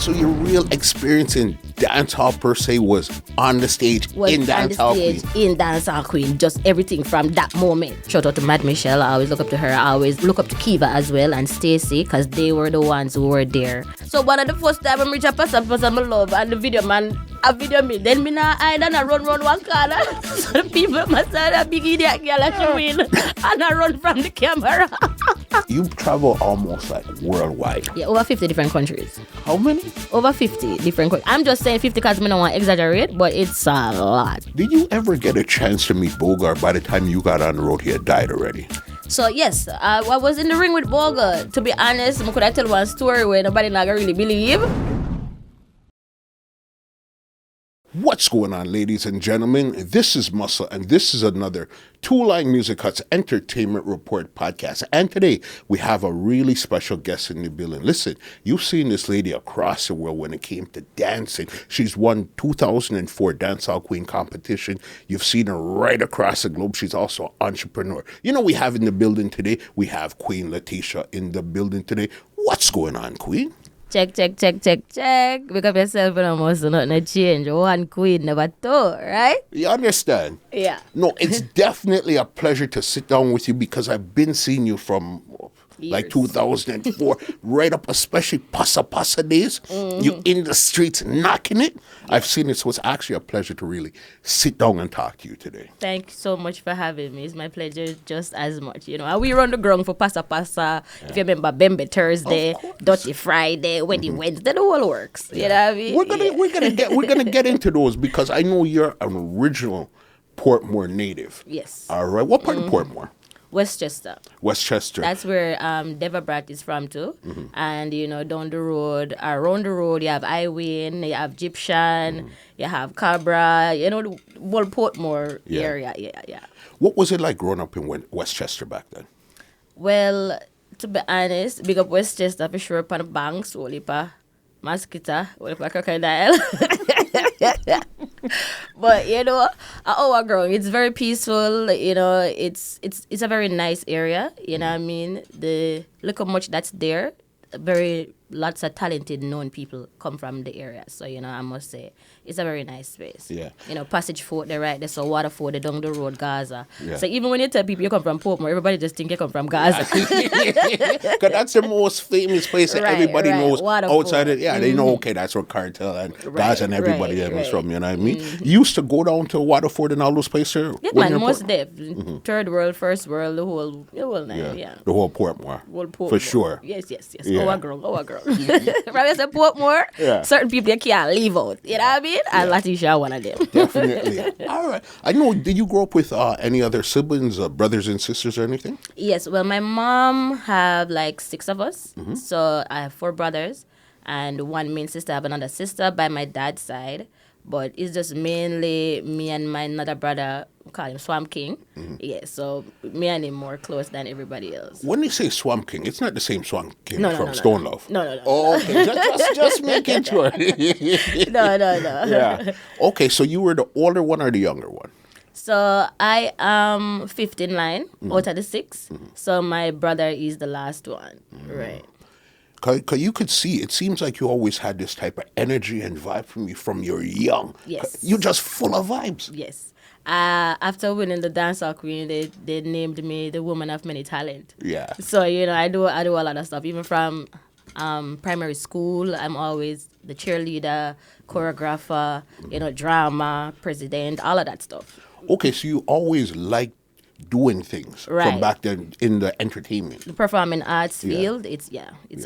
So your real experience in dancehall per se was on the stage in Dancehall Queen. In Dancehall Queen, just everything from that moment. Shout out to Mad Michelle. I always look up to her. I always look up to Keiva as well and Stacy because they were the ones who were there. So one of the first time I reach a Passa Passa my love and the video man a video me. Then me now I done a run one corner. So the people must have a big idiot girl like she win and I run from the camera. You travel almost like worldwide. Yeah, over 50 different countries. How many? Over 50 different countries. I'm just saying 50 because I don't want to exaggerate, but it's a lot. Did you ever get a chance to meet Bogle, or by the time you got on the road he had died already? So yes, I was in the ring with Bogle. To be honest, I could tell one story where nobody not really believe. What's going on, ladies and gentlemen? This is Muscle, and this is another Two Line Music Hut's Entertainment Report podcast. And today, we have a really special guest in the building. Listen, you've seen this lady across the world when it came to dancing. She's won 2004 Dancehall Queen competition. You've seen her right across the globe. She's also an entrepreneur. You know, we have in the building today, we have Queen Latesha in the building today. What's going on, Queen? Check. Pick up yourself and almost nothing change. One queen, never two, right? You understand? Yeah. No, it's definitely a pleasure to sit down with you because I've been seeing you from like 2004, right up, especially Passa Passa days. Mm-hmm. You in the streets knocking it. I've seen it, so it's actually a pleasure to really sit down and talk to you today. Thank you so much for having me. It's my pleasure just as much. You know, and we run the ground for Passa Passa. Yeah. If you remember, Bembe Thursday, Dirty Friday, Wednesday, Wednesday, the whole works. You know what I mean? We're gonna get into those because I know you're an original Portmore native. Yes. All right. What part of Portmore? Westchester. That's where Deva Brat is from too. Mm-hmm. And, you know, down the road, around the road, you have Iwin, you have Egyptian, you have Cabra, you know, the whole Portmore area. Yeah. What was it like growing up in Westchester back then? Well, to be honest, big up Westchester for sure, upon the banks, Olipa, mosquito, Olipa crocodile. But you know, our growing, it's very peaceful. You know, it's a very nice area. You know what I mean? Look how much that's there. Lots of talented known people come from the area. So, you know, I must say, it's a very nice space. Yeah. You know, Passage Fort, they're right. There's a Waterford, they're down the road, Gaza. Yeah. So even when you tell people you come from Portmore, everybody just think you come from Gaza. Because that's the most famous place that everybody knows Waterford. Outside of, they know, okay, that's where Cartel and Gaza and everybody else from, you know what I mean? You used to go down to Waterford and all those places? Yeah, man, most def. Third world, first world, the whole night, The whole Portmore. For sure. Yes. Yeah. Our girl. Right, as a Portmore, certain people you can't leave out. You know what I mean? And Latesha one of them. Definitely. All right. I know, did you grow up with any other siblings, brothers and sisters or anything? Yes. Well, my mom have like 6 of us. Mm-hmm. So I have 4 brothers and 1 main sister. I have another sister by my dad's side. But it's just mainly me and my another brother, we call him Swamp King. Mm-hmm. Yeah, so me and him more close than everybody else. When they say Swamp King, it's not the same Swamp King from Stone Love. No. Oh, okay. just making sure. No. Yeah. Okay, so you were the older one or the younger one? So I am 5th in line out of the 6. Mm-hmm. So my brother is the last one. Mm-hmm. Right. Because you could see, it seems like you always had this type of energy and vibe from your young. Yes. You're just full of vibes. Yes. After winning the Dancehall Queen, they named me the woman of many talent. Yeah. So, you know, I do a lot of stuff. Even from primary school, I'm always the cheerleader, choreographer, you know, drama, president, all of that stuff. Okay, so you always liked doing things from back then in the entertainment. The performing arts field, it's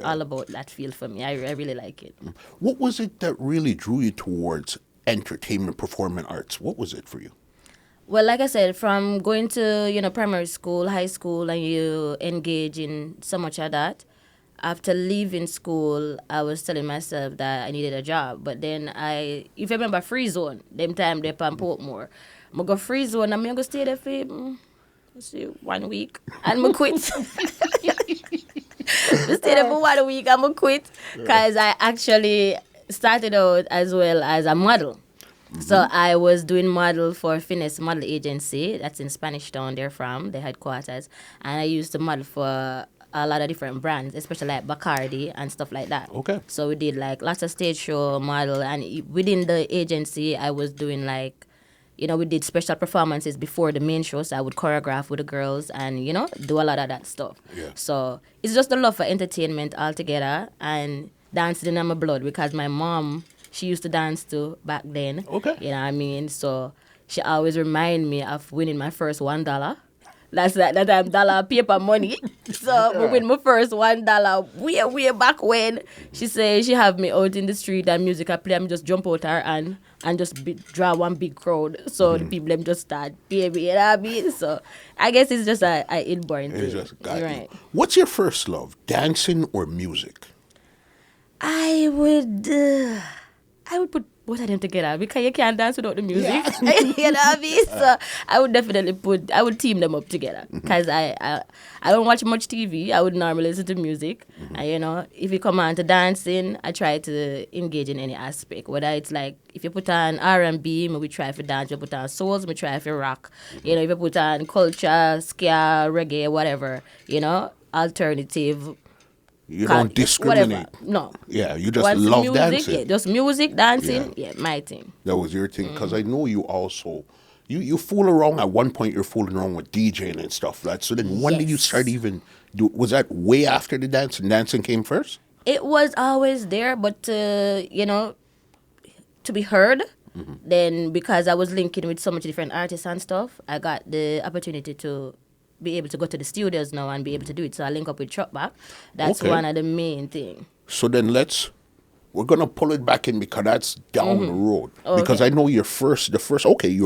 all about that field for me. I really like it. What was it that really drew you towards entertainment, performing arts? What was it for you? Well, like I said, from going to, you know, primary school, high school, and you engage in so much of that, after leaving school, I was telling myself that I needed a job. But then if you remember Free Zone, them time they on Portmore, I go Free Zone and I'm going to stay there for 1 week and I quit. Stay there for 1 week and I quit because I actually started out as well as a model. Mm-hmm. So I was doing model for Finesse Model Agency. That's in Spanish Town, they're from, the headquarters. And I used to model for a lot of different brands, especially like Bacardi and stuff like that. Okay. So we did like lots of stage show, model, and within the agency, I was doing like, we did special performances before the main show, so I would choreograph with the girls and, do a lot of that stuff. Yeah. So it's just the love for entertainment altogether, and dancing in my blood because my mom, she used to dance too back then. Okay. You know what I mean? So she always remind me of winning my first $1. That's that time dollar paper money. So I win my first $1 way back when. She say she have me out in the street and music I play. I just jump out her and just draw one big crowd. So the people them just start pay me. You know what I mean? So I guess it's just a inborn thing. It's just got Right. you. What's your first love, dancing or music? I would put both of them together because you can't dance without the music. Yeah. You know what I mean? So I would team them up together because I don't watch much TV. I would normally listen to music. And, if you come on to dancing, I try to engage in any aspect. Whether it's like, if you put on R&B, we try for dance. If you put on souls, we try for rock. If you put on culture, ska, reggae, whatever, alternative. You don't discriminate. Whatever. No. Yeah, you just Once love music, dancing. Yeah, just music, dancing, yeah, my thing. That was your thing, because I know you also, you fool around. At one point, you're fooling around with DJing and stuff like that. So then when did you Yes. start even was that way after the dance, and dancing came first? It was always there, but, to be heard, then because I was linking with so much different artists and stuff, I got the opportunity to be able to go to the studios now and be able to do it. So I link up with Truckback. That's Okay. one of the main things. So then we're going to pull it back in because that's down the road. Because I know you're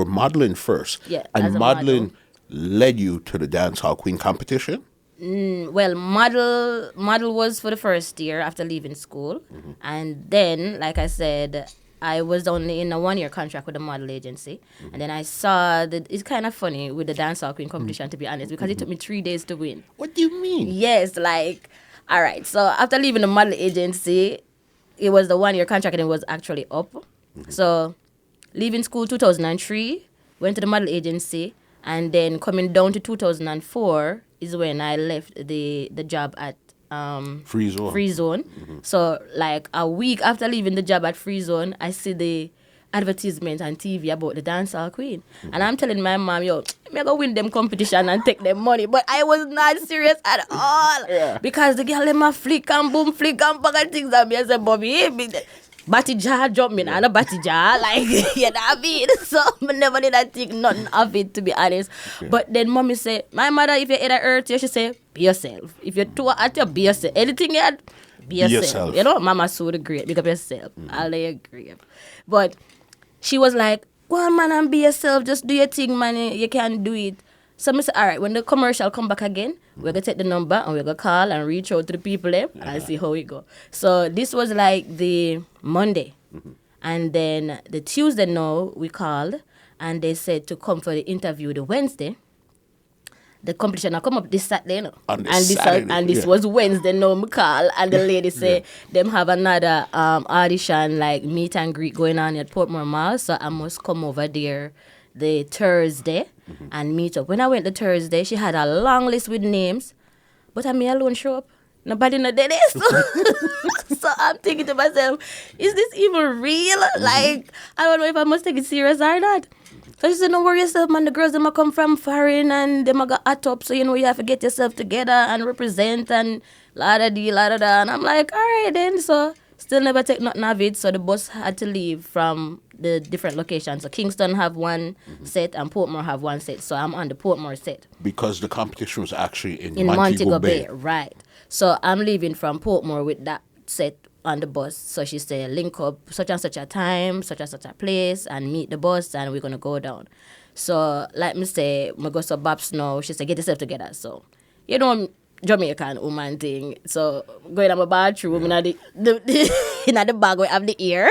modeling first. Yeah, And as a modeling led you to the Dancehall Queen competition? Well, model was for the first year after leaving school. And then, like I said, I was only in a 1-year contract with the model agency. And then I saw that it's kind of funny with the Dancehall Queen competition, to be honest, because it took me 3 days to win. What do you mean? Yes, all right. So after leaving the model agency, it was the 1-year contract and it was actually up. So leaving school 2003, went to the model agency, and then coming down to 2004 is when I left the job at Free Zone. So like a week after leaving the job at Free Zone, I see the advertisement on TV about the Dancehall Queen. And I'm telling my mom, I'm going to win them competition and take them money. But I was not serious at all. Because the girl them a flick and boom, flick and bag and things. And me I said, Bobby, batty jar jump me and a batty jar. Like, you know what I mean? So I never did I think nothing of it, to be honest. But then mommy say, my mother, if you ever hurt you, she say, be yourself. If you're too at you, be yourself. Anything you had, be yourself. Mama so the great. Pick up yourself. I'll lay you great. But she was like, go on, man, and be yourself. Just do your thing, man. You can do it. So I said, all right, when the commercial come back again, we're going to take the number and we're going to call and reach out to the people there and see how it go. So this was like the Monday. And then the Tuesday now, we called and they said to come for the interview the Wednesday. The competition will come up this Saturday, this was Wednesday now, we call, and the lady say them have another audition, like meet and greet going on at Portmore Mall, so I must come over there the Thursday and meet up. When I went the Thursday, she had a long list with names, but I me alone show up. Nobody know did it. So I'm thinking to myself, is this even real? Like, I don't know if I must take it serious or not. So she said, don't worry yourself, man. The girls, them come from foreign and them got hot up. So, you have to get yourself together and represent and la-da-dee, la-da-da. And I'm like, all right then. So, still never take nothing of it. So, the bus had to leave from the different locations. So, Kingston have one set and Portmore have one set. So, I'm on the Portmore set. Because the competition was actually in Montego Bay. Right. So, I'm leaving from Portmore with that set on the bus. So she said, link up such and such a time, such and such a place, and meet the bus, and we're going to go down. So, like me say, I go to Babs now. She said, get yourself together. So, Jamaican woman thing. So, going to my bathroom, in the bag, we have the ear.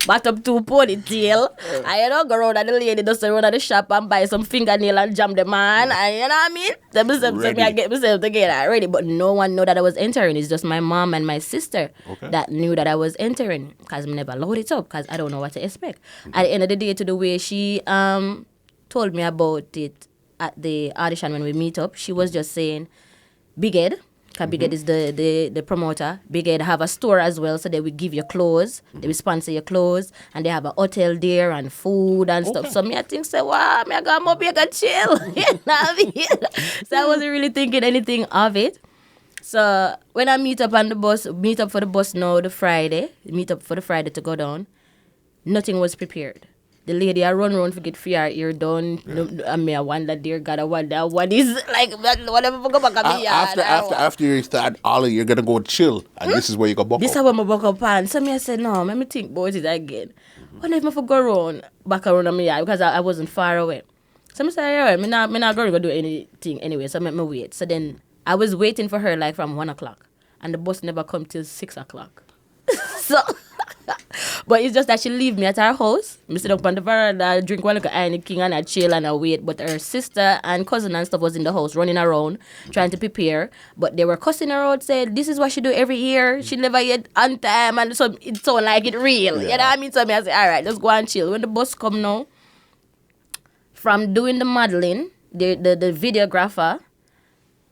Back up to ponytail. I go around and the lady does run at the shop and buy some fingernail and jam the man. And you know what I mean? So I get myself together ready. But no one know that I was entering. It's just my mom and my sister that knew that I was entering. Because I never load it up because I don't know what to expect. At the end of the day, to the way she told me about it at the audition when we meet up, she was just saying, Big Ed. Because Big Ed is the promoter. Big Ed have a store as well, so they will give you clothes. They will sponsor your clothes, and they have a hotel there and food and stuff. So me, I think, say, wow, me I got more big and chill. You know what I mean? So I wasn't really thinking anything of it. So when I meet up for the bus now, meet up for the Friday to go down, nothing was prepared. The lady I run around to get free her ear done. Yeah. I wonder, dear God, I wonder what is like whatever go back at me. After you start all you're gonna go chill, and this is where you go buckle. This is where I buckle pan. So I said, no, let me think about it again. What if I go back around on me yard because I wasn't far away. So I said, all right, I'm not going to do anything anyway. So I me wait. So then I was waiting for her like from 1 o'clock, and the bus never come till 6 o'clock. So. But it's just that she leave me at her house. I sit up on the veranda, drink one little Heineken and I chill and I wait. But her sister and cousin and stuff was in the house running around trying to prepare. But they were cussing her out, said this is what she do every year. She never get on time, and so it sound like it real. Yeah. You know what I mean? So I said, all right, let's go and chill. When the bus come now, from doing the modeling, the videographer,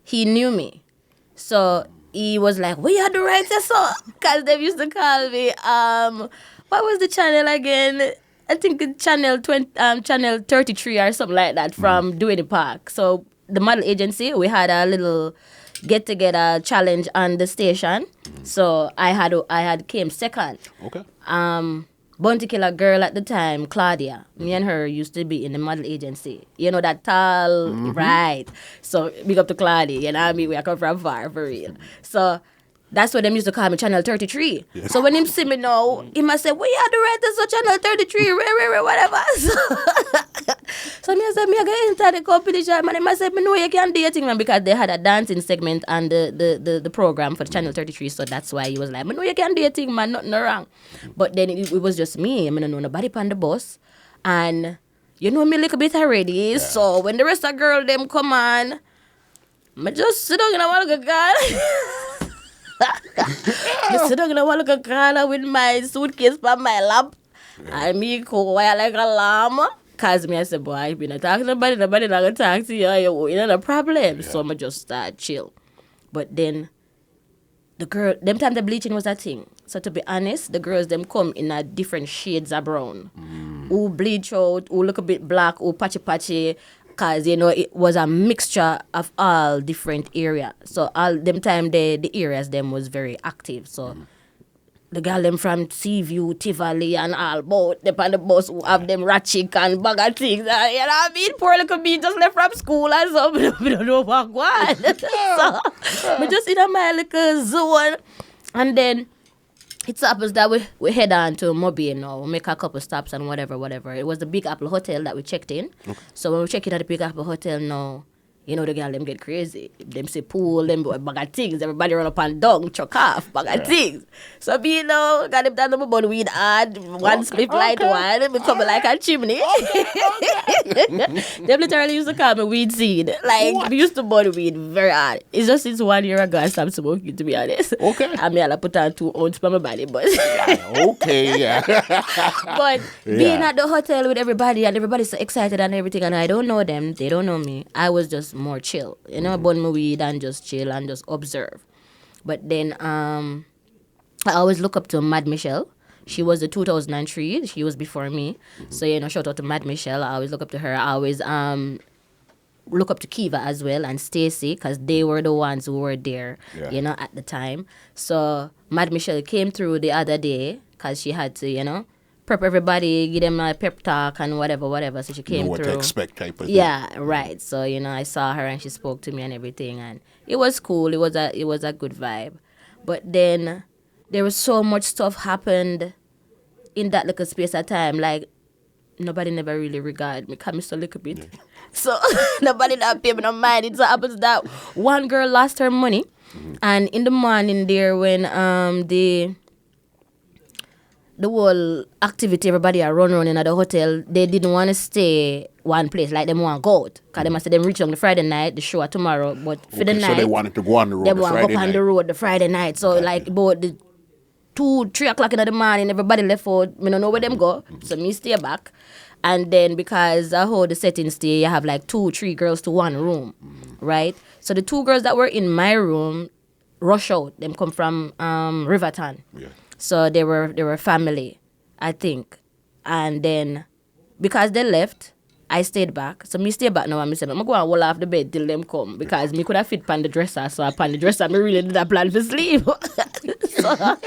he knew me. So he was like, "What you do right so?" Because they used to call me, what was the channel again? I think channel 33 or something like that from Dewey Park. So the model agency, we had a little get-together challenge on the station. So I had came second. Okay. Bounty Killer girl at the time, Claudia. Me and her used to be in the model agency. You know that tall, right? So big up to Claudia. You know what I mean? We come from far for real. So that's what them used to call me Channel 33. Yeah. So when him see me now, he must say, "We are the writers of Channel 33, whatever." So me I said, "Me I get into the competition." And he must say, "Me know you can do your thing, man," because they had a dancing segment on the program for the Channel 33. So that's why he was like, "Me know you can do your thing, man, nothing wrong." But then it was just me. I mean, I know nobody on the bus. And you know me a little bit already. Yeah. So when the rest of the girl them come on, I just sit down and I look at God. I sit down and I look at God with my suitcase by my lap. And me quiet like a llama. Cause me I said, boy, I been talking to nobody not gonna talk to you. You know the problem. Yeah. So I just start chill. But then the girl, them time the bleaching was a thing. So to be honest, the girls them come in a different shades of brown. Who bleach out, who look a bit black, who patchy. Cause you know it was a mixture of all different areas. So all them time the areas them was very active. So the girl them from Seaview, Tivoli and all both they on the bus who have them ratchet and bag of things. You know what I mean? Poor little me just left from school and so we don't know what. So we just in a my little zone. And then it happens that we head on to Mobile now. We make a couple stops and whatever. It was the Big Apple Hotel that we checked in. Okay. So when we check in at the Big Apple Hotel now, you know the girl them get crazy. Them say pool, them bag of things. Everybody run up and down, chuck off, bag of things. So me, you know, got them down the bun weed hard, one split light one, we come like a chimney. Them literally used to call me weed seed. Like, we used to burn weed very hard. It's just since 1 year ago I stopped smoking, to be honest. Okay. I mean, I put on 2 ounces for my body, but... okay, yeah. But being at the hotel with everybody and everybody's so excited and everything, and I don't know them, they don't know me, I was just more chill, you know, burn my weed and just chill and just observe. But then I always look up to Mad Michelle. She was the 2003. She was before me. So, you know, shout out to Mad Michelle. I always look up to her. I always look up to Keiva as well and Stacy because they were the ones who were there, you know, at the time. So Mad Michelle came through the other day because she had to, you know, prep everybody, give them a pep talk and whatever. So she came what through. What to expect type of thing. Yeah, right. So, you know, I saw her and she spoke to me and everything. And it was cool. It was a good vibe. But then there was so much stuff happened in that little space of time. Like, nobody never really regarded me. Because I'm so little bit. Yeah. So, nobody not pay me no mind. It so happens that one girl lost her money. And in the morning there when the whole activity, everybody are running at the hotel, they didn't want to stay one place, like them want to go out. Because they must say them reach on the Friday night, the show are tomorrow, but for the night. So they wanted to go on the road they want to go on the road the Friday night. So like about the 2-3 o'clock in the morning, everybody left out. I don't know where them go. So me stay back. And then because how the settings stay, you have like 2-3 girls to one room, right? So the 2 girls that were in my room rush out. Them come from Riverton. Yeah. So they were family, I think. And then because they left, I stayed back. So me stay back now and me say, I'm going to go and roll off the bed till them come. Because me could have fit pan the dresser. So upon the dresser, me really did a plan for sleep. So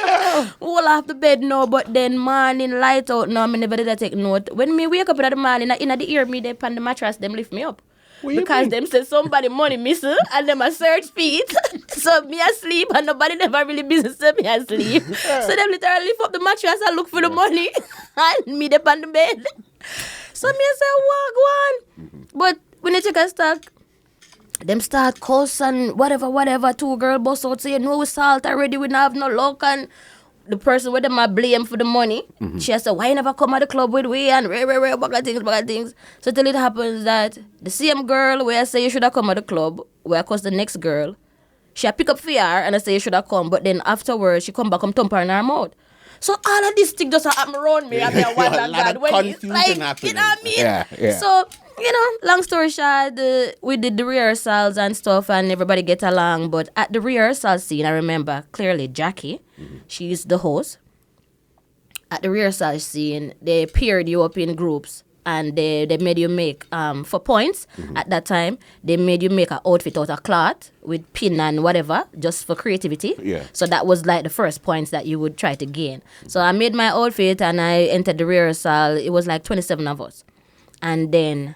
roll off the bed now. But then morning light out now, me never did I take note. When me wake up in the morning, in the ear me, they pan the mattress, them lift me up. Because them say somebody money missing and them a search feet. So me asleep and nobody never really business say me asleep. So them literally lift up the mattress and look for the money. And me they on the bed. So me say, walk one. But when you take a stock, them start cuss and whatever. 2 girl bust out say, no, we salt already, we don't have no luck. And the person with them I blame for the money. She said, why you never come at the club with we and bugger things. So till it happens that the same girl where I say you should have come at the club, where I cause the next girl, she pick up for her and I say you should have come, but then afterwards she come back and thump her in her mouth. So all of this thing just happen around me. I mean, what God when it's like, happening. You know what I mean? Yeah. So, long story short, we did the rehearsals and stuff and everybody get along. But at the rehearsal scene, I remember clearly Jackie, she's the host. At the rehearsal scene, they paired you up in groups. And they made you make, for points at that time, they made you make an outfit out of cloth with pin and whatever, just for creativity. Yeah. So that was like the first points that you would try to gain. So I made my outfit and I entered the rehearsal. It was like 27 of us. And then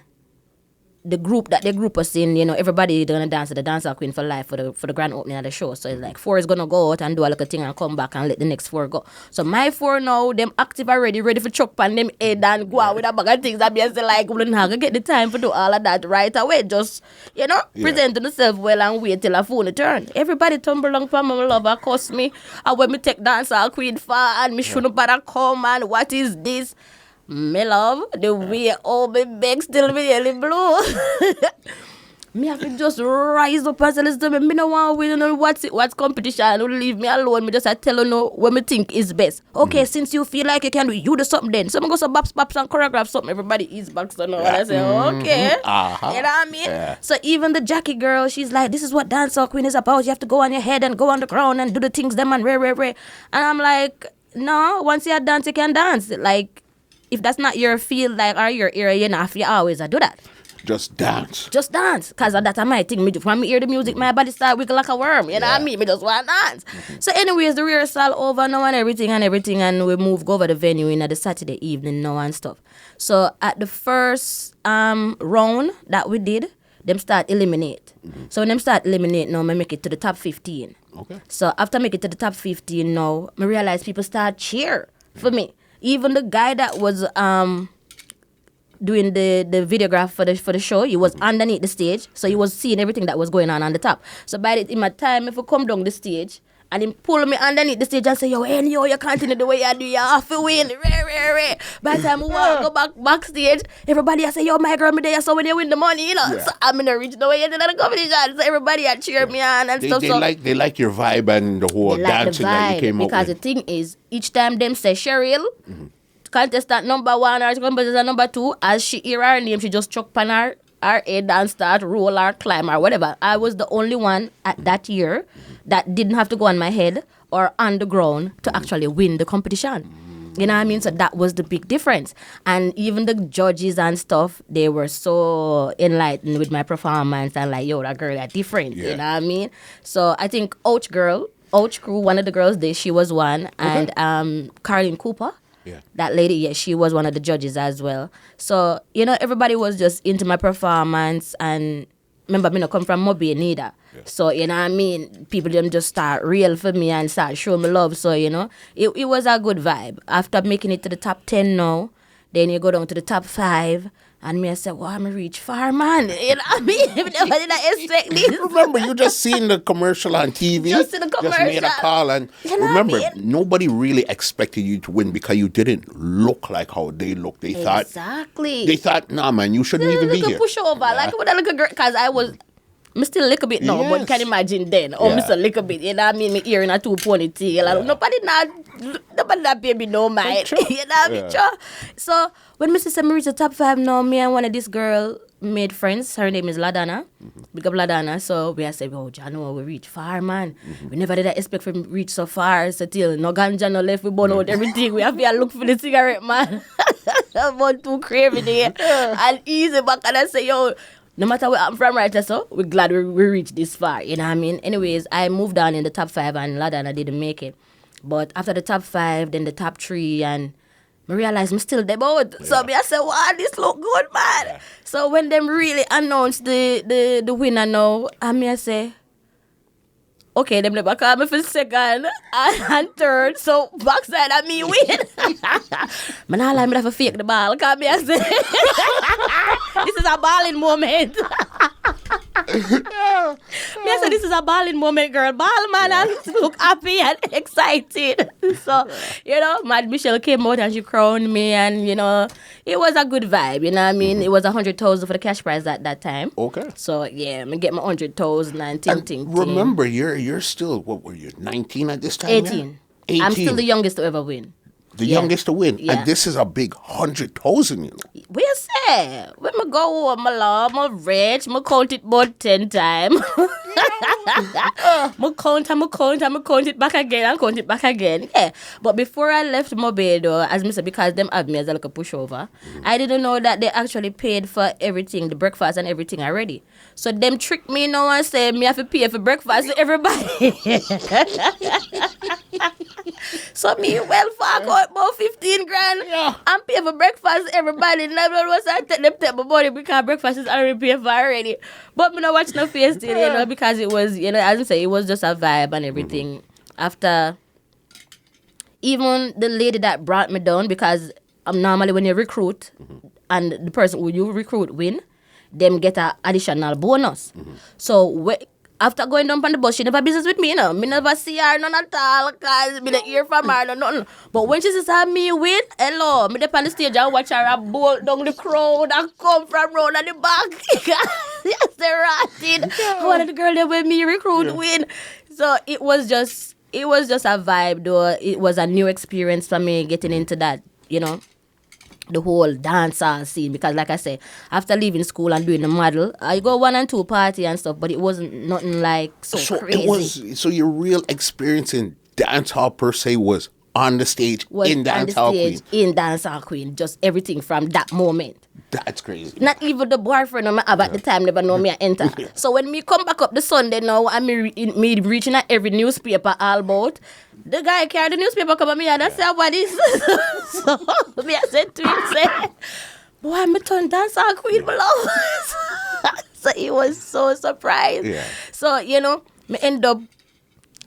the group that they group us in, everybody gonna dance to the Dancehall Queen for life for the grand opening of the show. So it's like 4 is gonna go out and do a little thing and come back and let the next 4 go. So my 4 now, them active already, ready for chuck pan them head and go out with a bag of things. I be like, we don't have to get the time to do all of that right away. Just, present to yourself well and wait till a phone turn. Everybody tumble along for my lover, cost me. And when me take Dancehall Queen far and me shouldn't bother come and what is this? Me love, the way all my bags still be yellow blue. Me have to just rise up and say, listen, me no want to win what's competition. Don't leave me alone. Me just tell you what me think is best. Okay, since you feel like you can do it, you do something then. Someone goes to baps and choreograph something. Everybody is back so now. And I say, okay. You know what I mean? Yeah. So even the Jackie girl, she's like, this is what Dancehall Queen is about. You have to go on your head and go on the ground and do the things them and rare. And I'm like, no, once you dance, you can dance. Like, if that's not your field, like, or your area, you always do that. Just dance. Just dance. Because that's my thing. When me hear the music, my body start wiggle like a worm. You know what I mean? Me just want to dance. So anyways, the rehearsal over now and everything. And we go over the venue in the Saturday evening now and stuff. So at the first round that we did, them start eliminate. So when them start eliminate now, I make it to the top 15. Okay. So after I make it to the top 15 now, I realize people start cheer for me. Even the guy that was doing the videograph for the show, he was underneath the stage, so he was seeing everything that was going on the top. So in my time, if I come down the stage, and he pull me underneath the stage and say, yo, you continue the way you do, you have to win. By the time I go backstage, everybody say, yo, my girl, me there, so when you win the money, So I'm in the reach the way you did the competition. So everybody cheer me on and stuff. They like your vibe and the whole dancing that you came up with. Because the thing is, each time them say Cheryl, contestant number 1 or contestant number 2, as she hear her name, she just chuck pan her head and start roll or climb or whatever. I was the only one at that year that didn't have to go on my head or on the ground to actually win the competition. You know what I mean? So that was the big difference. And even the judges and stuff, they were so enlightened with my performance and like, yo, that girl is different. Yeah. You know what I mean? So I think Ouch Crew, one of the girls there, she was one. Okay. And Caroline Cooper. Yeah. That lady, she was one of the judges as well. So, everybody was just into my performance. And remember, me not come from Mobile neither. Yeah. So, you know what I mean? People them just start real for me and start showing me love. So, it was a good vibe. After making it to the top 10 now, then you go down to the top 5. And me, I said, wow, I'm reach far, man. You know what I mean? Never did I expect this. Remember, you just seen the commercial on TV. Just in the commercial. Just made a call. And remember, nobody really expected you to win because you didn't look like how they look. They thought, nah, man, you shouldn't even be here. Push over. Like, with a little girl. Because I'm still a little bit now, but can imagine then. Oh, I'm still a little bit. You know what I mean? Me ear in a 2 ponytail. Yeah. Nobody not pay me no mind. You know what I mean? So when Mr. said me reach the top 5 now, me and one of this girl made friends. Her name is Ladana. Big up Ladana. So we said, oh, Jano, we reach far, man. We never did expect for reach so far. So till no ganja, no left, we burn out everything. We have to look for the cigarette, man. I'm too crazy there. And easy back and I say, yo, no matter where I'm from right now, so we're glad we reached this far. You know what I mean? Anyways, I moved on in the top 5 and Ladana didn't make it. But after the top 5, then the top 3, and I realized I'm still there both. Yeah. So I said, wow, this look good, man. Yeah. So when them really announced the winner now, I say, okay, them never call me for second and third. So backside of me win. Man, all I'm have to fake the ball. Call me and say, this is a balling moment. Yeah. Me said this is a balling moment, girl. Ball, man, and look happy and excited. So, you know, Mad Michelle came out and she crowned me, and you know, it was a good vibe. You know what I mean? It was 100,000 for the cash prize at that time. Okay. So yeah, I get my 100,000 and ting. Remember, you're still, what were you, 19 at this time? 18. 18. I'm still the youngest to ever win. The youngest to win. Yeah. And this is a big 100,000, you know. We say, when I go home, my love, my rich, I count it about 10 times. I count it back again, and count it back again. Yeah. But before I left Barbados, as I said, because them have me as a like a pushover, I didn't know that they actually paid for everything, the breakfast and everything already. So them trick me now and say, me have to pay for breakfast to everybody. So me well fuck out about 15 grand and pay for breakfast everybody. Never was I take my money because breakfast is already paid for already. But me not watch no face till, you know, because it was, you know, as I say, it was just a vibe and everything. After even the lady that brought me down, because normally when you recruit and the person who you recruit win, them get an additional bonus. So after going down on the bus, she never business with me, you know. Me never see her none at all, because me don't hear from her, nothing. But when she says me win, hello, me up on the stage and watch her bolt down the crowd and come from round at the back. Yes, they're ratted. One of the girls that with me recruit win. So it was just a vibe, though. It was a new experience for me getting into that, you know, the whole dancehall scene, because like I say, after leaving school and doing the model, I go 1 and 2 party and stuff, but it wasn't nothing like so crazy. So your real experience in dancehall per se was on the stage in Dancehall Queen. In Dancehall Queen, just everything from that moment. That's crazy. Not even the boyfriend I have at the time never know me I enter. So when me come back up the Sunday now, and me reaching at every newspaper all about, the guy carried the newspaper come at me and I say, what is so me I said to him, say, boy, I'm a turn Dancehall Queen below. So he was so surprised. Yeah. So, you know, me end up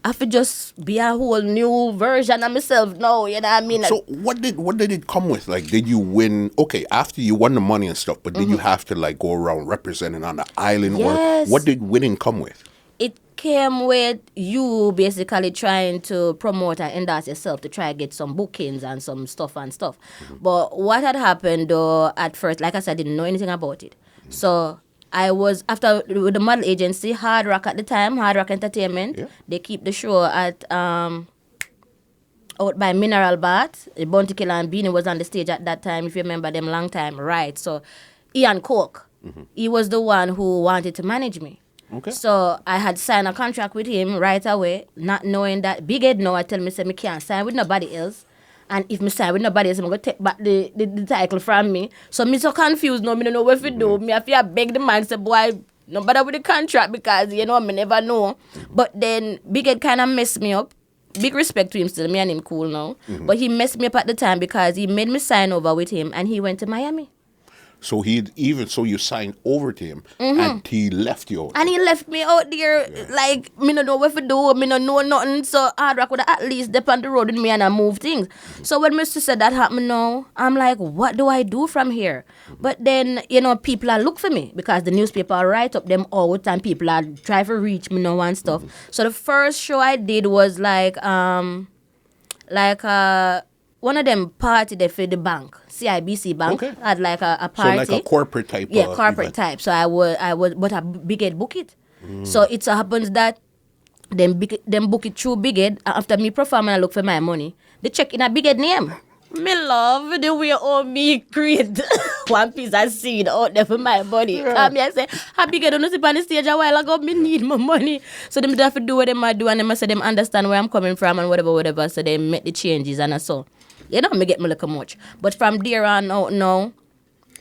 I have to just be a whole new version of myself now, you know what I mean? So what did it come with? Like, did you win, okay, after you won the money and stuff, but did you have to like go around representing on the island? Yes. Or what did winning come with? It came with you basically trying to promote and endorse yourself to try to get some bookings and some stuff. But what had happened though, at first, like I said, I didn't know anything about it. So I was, after with the model agency, Hard Rock at the time, Hard Rock Entertainment, they keep the show at out by Mineral Bath. Bounty Killer and Beanie was on the stage at that time, if you remember them long time, right? So Ian Coke, he was the one who wanted to manage me. Okay. So I had signed a contract with him right away, not knowing that Big Ed now I tell me, say, me can't sign with nobody else. And if me sign with nobody else, I'm going to take back the title from me. So me so confused now, me don't know what to do. Me have to beg the man, say, boy, no bother with the contract because, you know, me never know. But then Big Ed kind of messed me up. Big respect to him still, me and him cool now. But he messed me up at the time because he made me sign over with him and he went to Miami. So you signed over to him and he left you out. And he left me out there, like, me don't know what to do, me don't know nothing. So Hard Rock would at least dip on the road with me and I move things. So when Mr. said that happened now, I'm like, what do I do from here? But then, you know, people are look for me because the newspaper write up them out and people are try to reach me now and stuff. So the first show I did was like one of them party there for the bank, CIBC bank, had like a party. So like a corporate type. Yeah, corporate event type. So I would, but I Big Ed book it. So it so happens that them book it through Big Ed. After me perform and I look for my money, they check in a Big Ed name. Me love the way all me create one piece of seed out there for my money. Come here say, how big I don't sit on the stage a while ago, me need my money. So them have to do what them I do and them I say them understand where I'm coming from and whatever. So they make the changes and so. You know, me get me look much. But from there on out now,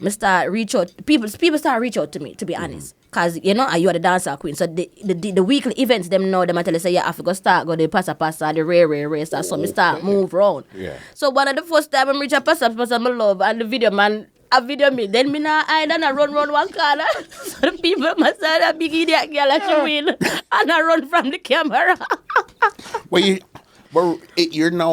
me start reach out. People start reach out to me, to be honest. Cause you know, you are the Dancehall Queen. So the weekly events, them know them I tell you say, yeah, I have to go start go the Passa Passa, the rare stuff. So me start move around. Yeah. So one of the first time I reach a Passa Passa, my love, and the video man, a video me. Then me now I and I run one corner. So the people must say that big idiot girl like she win, and I run from the camera.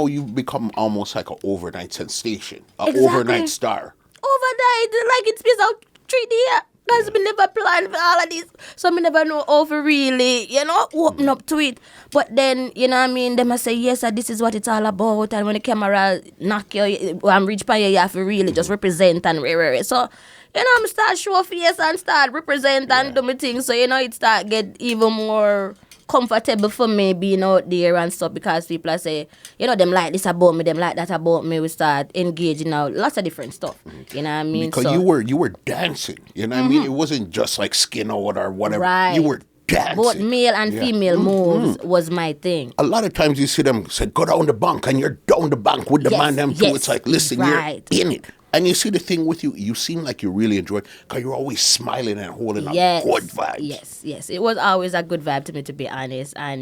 You've become almost like an overnight sensation, an Exactly. overnight star. Overnight, like it's been out 3 days. Because me never planned for all of this. So me never know how to really, open up to it. But then, you know what I mean, they must say, yes, this is what it's all about. And when the camera knock you, I'm reach by you have to really just represent and So, I'm start show face and start represent and do my thing. So, it start get even more comfortable for me being out there and stuff because people say, them like this about me, them like that about me. We start engaging out lots of different stuff. You know what I mean? Because you were dancing. You know what I mean? It wasn't just like skin out or whatever. Right. You were dancing. Both male and female moves was my thing. A lot of times you see them say, go down the bank, and you're down the bank with the man them too. It's like, listen, right. You're in it. And you see the thing with you seem like you really enjoy it because you're always smiling and holding a good vibe. Yes. It was always a good vibe to me, to be honest. And,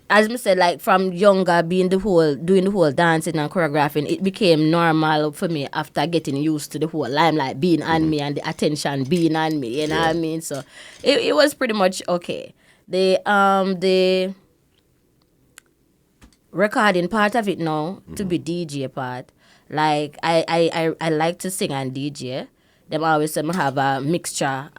as I said, like from younger, doing the whole dancing and choreographing, it became normal for me after getting used to the whole limelight being on me and the attention being on me. You know what I mean? So it was pretty much okay. The recording part of it now, to be DJ part, like I like to sing and DJ. Them always say I have a mixture,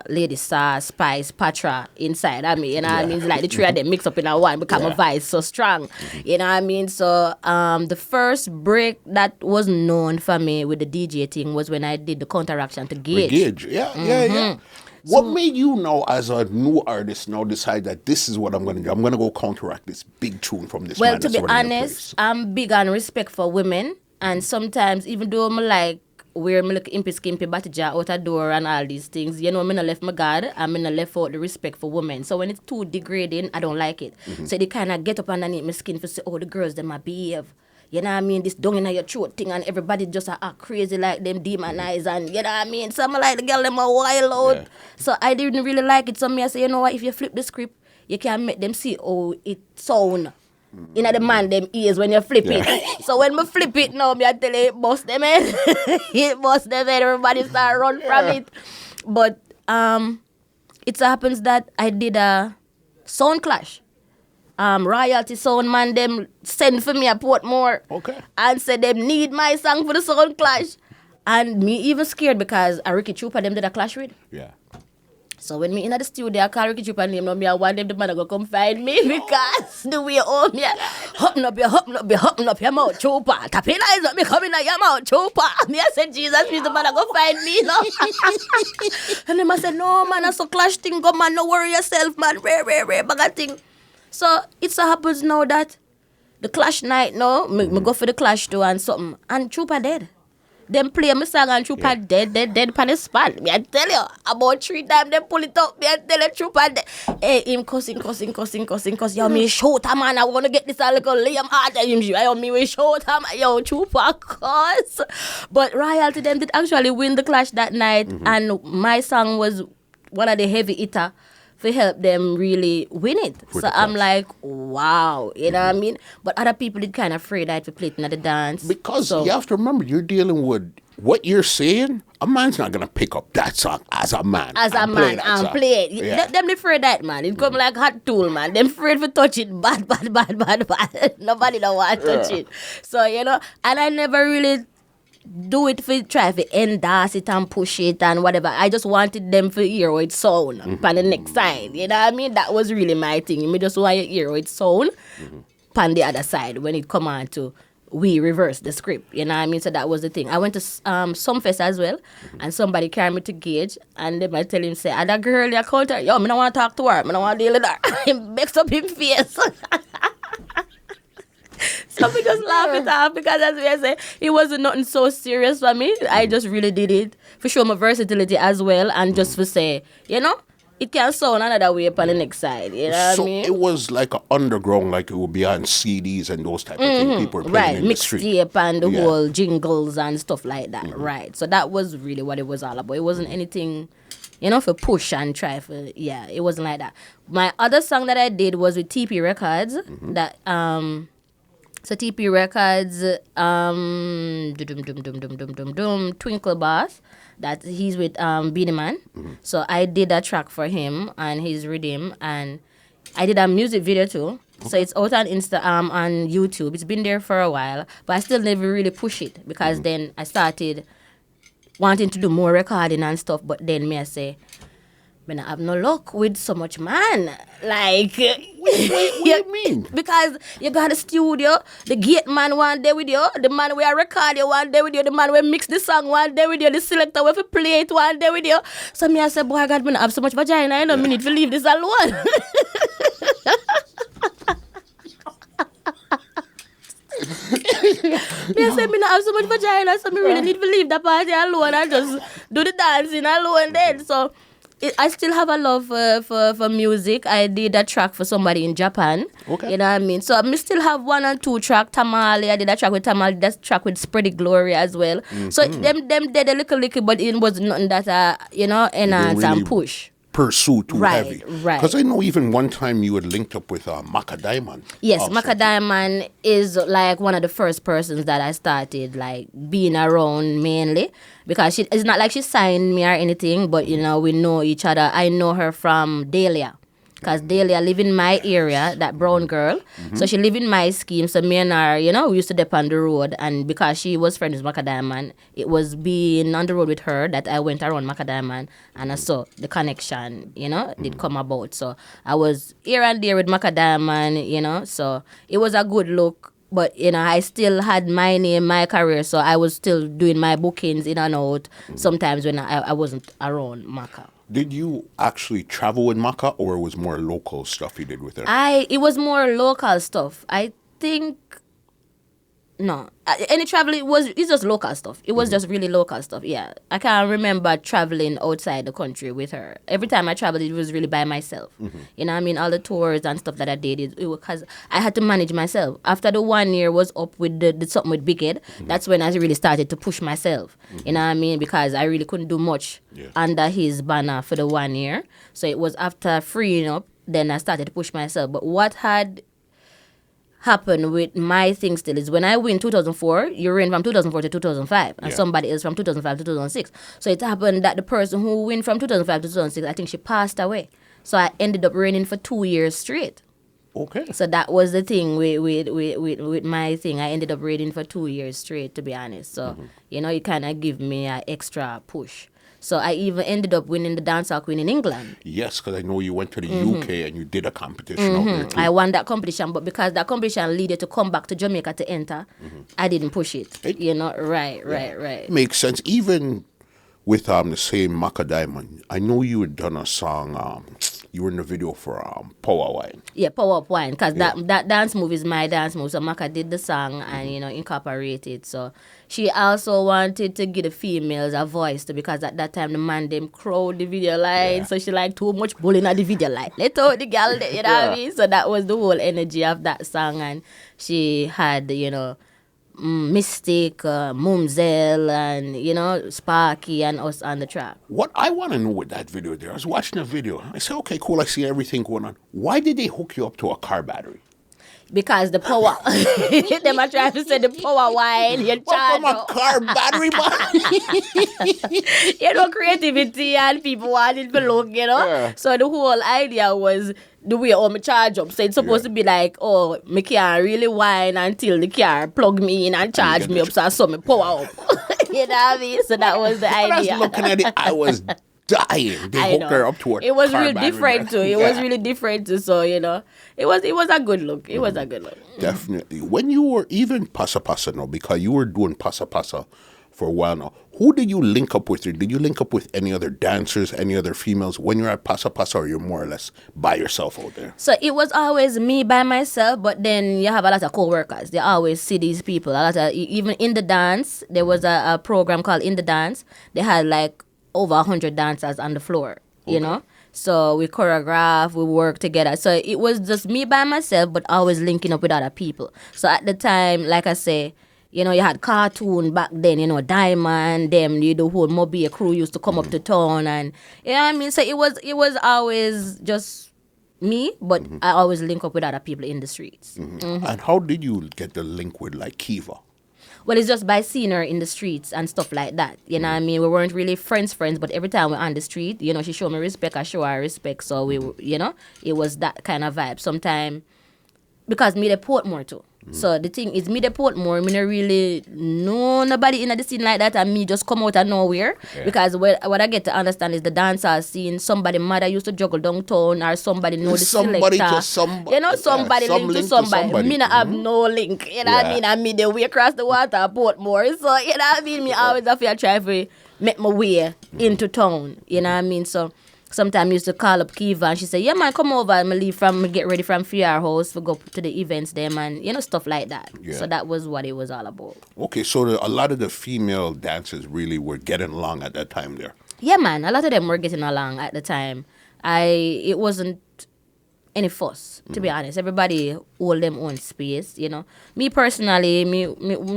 Lady Star, Spice, Patra inside of me. You know what I mean? It's like the three of them mix up in a one, become a voice so strong. You know what I mean? So the first break that was known for me with the DJ thing was when I did the counteraction to Gage. Gage, yeah. What made you now, as a new artist, now decide that this is what I'm going to do? I'm going to go counteract this big tune from this man. Well, to be honest, I'm big on respect for women. And sometimes, even though I'm like, where me look impy skimpy batija out a door and all these things, me not left my God, and me not left out the respect for women. So when it's too degrading, I don't like it. So they kind of get up underneath my skin for say, oh, the girls, them a behave. You know what I mean? This dung in your throat thing and everybody just act crazy like them demonize and you know what I mean? Some like the girl them a wild out. Yeah. So I didn't really like it. So me I say, you know what, if you flip the script, you can make them see how it sound. In the man them ears when you flip it. So when me flip it now, me I tell you, it bust them head. It bust them head, everybody start run from it. But it so happens that I did a sound clash. Royalty sound man them send for me at Portmore. Okay. And said them need my song for the sound clash. And me even scared because a Ricky Trooper them did a clash with. Yeah. So when me in the studio, I call Ricky Trooper name, now me I want them the man to go come find me because the way home me, hopping up your mouth, Trooper. Tapping eyes up me coming out your mouth, Trooper. Me I said, Jesus, please the man to go find me now. And them I said, no man, I so clash thing, go man, no worry yourself, man, rare, bag thing. So it so happens now that the clash night now, me go for the clash too and something, and Trooper dead. Them play my song and Trooper dead pan the spot. Me I tell you, about 3 times them pull it up. Me I tell you, Trooper dead. Hey, him cussing. Yo, me shoot a man. I want to get this a little Liam Hart. Yo, me we shoot a man. Yo, Trooper cuss. But Royalty them did actually win the clash that night. And my song was one of the heavy hitter for help them really win it. So I'm like, wow, you know what I mean? But other people did kind of afraid I had to play it in the dance. Because you have to remember, you're dealing with what you're saying. A man's not going to pick up that song as a man. And play it. Yeah. Them afraid that, man. It come like hot tool, man. Them afraid for touch it bad. Nobody don't want to touch it. So, and I never really do it for try to endorse it and push it and whatever. I just wanted them to hear how it sound on the next side. You know what I mean? That was really my thing. Me just want to hear how it sound on the other side when it come on to we reversed the script, you know what I mean? So that was the thing. I went to some fest as well, and somebody carried me to Gage, and they might tell him, say, that girl, you counter, yo, me don't want to talk to her, me don't want to deal with her. He mixed up his face. So we just laugh it off because as we say, it wasn't nothing so serious for me. I just really did it for show my versatility as well, and just for say, you know, it can sound another way upon the next side. You know what I mean? So it was like an underground, like it would be on CDs and those type of things. People were playing in the street. Mixtape and the whole jingles and stuff like that. Right. So that was really what it was all about. It wasn't anything, you know, for push and try for, it wasn't like that. My other song that I did was with TP Records. That, so TP Records, Twinkle Boss, that he's with Beanie Man. So I did a track for him and his rhythm, and I did a music video too. So it's out on on YouTube. It's been there for a while, but I still never really push it because then I started wanting to do more recording and stuff. But then I say, I have no luck with so much man. Like, what do you mean? Because you got a studio, the gate man one day with you, the man where record you one day with you, the man where mix the song one day with you, the selector where play it one day with you. So I say, boy, God, I have so much vagina, I know me need to leave this alone. I say, I have so much vagina, so I really need to leave the party alone and just do the dancing alone then. So I still have a love for music. I did a track for somebody in Japan. Okay. You know what I mean? So I still have 1 and 2 track. Tamale, I did a track with Tamale. That track with Spready Glory as well. So them did a little, but it was nothing that enhance and push. Pursue too heavy. Right. Because I know even one time you had linked up with Macka Diamond. Yes, Macka Diamond is like one of the first persons that I started like being around mainly because it's not like she signed me or anything, but we know each other. I know her from Dahlia. Because Dahlia live in my area, that brown girl. So she live in my scheme. So me and her, we used to dip on the road. And because she was friends with Macka Diamond, it was being on the road with her that I went around Macka Diamond. And I saw the connection, did come about. So I was here and there with Macka Diamond, So it was a good look. But, I still had my name, my career. So I was still doing my bookings in and out sometimes when I wasn't around Macka. Did you actually travel with Macka, or it was more local stuff you did with her? It was more local stuff. I think, no. Any travel, it's just local stuff. It was just really local stuff, yeah. I can't remember traveling outside the country with her. Every time I traveled, it was really by myself. You know what I mean? All the tours and stuff that I did, it was because I had to manage myself. After the 1 year was up with the something with Big Ed, that's when I really started to push myself. You know what I mean? Because I really couldn't do much under his banner for the 1 year. So it was after freeing up, then I started to push myself. But what had happened with my thing still is when I win 2004, you ran from 2004 to 2005, and somebody else from 2005 to 2006. So it happened that the person who win from 2005 to 2006, I think she passed away. So I ended up reigning for 2 years straight. Okay. So that was the thing with my thing. I ended up reigning for 2 years straight, to be honest. So, it kind of give me an extra push. So I even ended up winning the Dancehall Queen in England. Yes, because I know you went to the UK and you did a competition out there too. I won that competition, but because that competition needed to come back to Jamaica to enter, I didn't push it. Right. Makes sense. Even with the same Macka Diamond, I know you had done a song, you were in the video for Power Wine. Yeah, Power Up Wine, because that dance move is my dance move. So Macka did the song and, incorporated. So she also wanted to give the females a voice too, because at that time the man them crowd the video line. So she like too much bullying at the video line. Let out the girl, you know what I mean? So that was the whole energy of that song. And she had, Mystic, Mumzel, and Sparky and us on the track. What I want to know with that video there, I was watching the video. I said, okay, cool, I see everything going on. Why did they hook you up to a car battery? Because the power, them are trying to say the power wine, you charge. From a car battery, man. Creativity and people wanted to look, So the whole idea was the way me charge up. So it's supposed to be like, me can't really whine until the car plug me in and charge me up, so I saw me power up. You know what I mean? So that was the idea. I was looking at it, I was dying. They I hooked know. her up to a It was car really battery. different too. It was really different too. So, you know, it was a good look. It was a good look. Definitely. When you were even Passa Passa now, because you were doing Passa Passa for a while now, who did you link up with? Or did you link up with any other dancers, any other females when you're at Passa Passa, or you're more or less by yourself out there? So it was always me by myself, but then you have a lot of co-workers. They always see these people. A lot of, even in the dance, there was a program called In the Dance. They had like over 100 dancers on the floor, you know? So we choreograph, we work together. So it was just me by myself, but always linking up with other people. So at the time, like I say, you know, you had cartoon back then, you know, Diamond, them, the whole Mobile crew used to come up to town, and you know what I mean? So it was always just me, but I always link up with other people in the streets. And how did you get the link with like Keiva? Well, it's just by seeing her in the streets and stuff like that. You know what I mean? We weren't really friends, but every time we're on the street, you know, she showed me respect, I show her respect. So we, you know, it was that kind of vibe. Sometimes, because me the Portmore too. So the thing is, me the Portmore, me not really know nobody in the scene like that, and me just come out of nowhere. Yeah. Because what I get to understand is the dancehall scene, somebody mother used to juggle downtown, or somebody know the Somebody selector. to somebody. You know, somebody some linked to link somebody. Me not have no link. You know what I mean? I mean, the way across the water at Portmore. So, you know what I mean? Me always have to try to make my way into town. You know what I mean? So, sometimes I used to call up Keiva and she said, yeah, man, come over and get ready from your house to go to the events there, man. You know, stuff like that. Yeah. So that was what it was all about. Okay, so a lot of the female dancers really were getting along at that time there. Yeah, man. A lot of them were getting along at the time. It wasn't any fuss, to be honest. Everybody hold them own space, you know. Me personally, me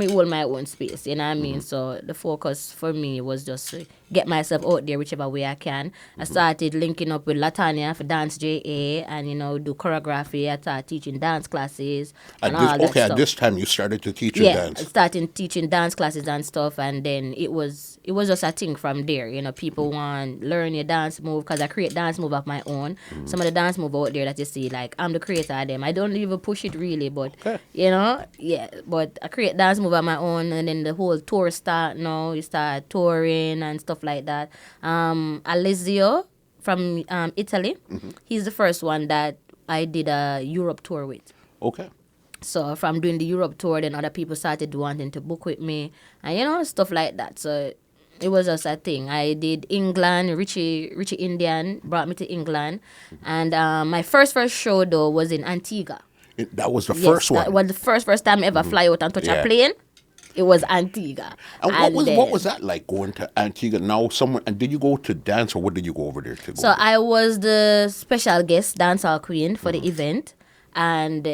hold my own space, you know what I mean? So the focus for me was just to get myself out there whichever way I can. I started linking up with Latanya for Dance JA and, you know, do choreography. I started teaching dance classes and all that stuff. At this time you started to teach your Yeah, dance. I started teaching dance classes and stuff, and then it was just a thing from there. You know, people want learn your dance move because I create dance move of my own. Some of the dance move out there that you see, like I'm the creator of them. I don't even push it really, but you know, yeah. But I create dance move of my own, and then the whole tour start now. You start touring and stuff like that. Alessio from Italy, he's the first one that I did a Europe tour with. Okay. So from doing the Europe tour, then other people started wanting to book with me, and you know, stuff like that. So it was just a thing. I did England. Richie Indian brought me to England, and my first show though was in Antigua. That was the first one. That was the first time I ever fly out and touch a plane. It was Antigua. And what was that like going to Antigua? Now and did you go to dance, or what did you go over there to go? So I was the special guest Dancehall Queen for the event, and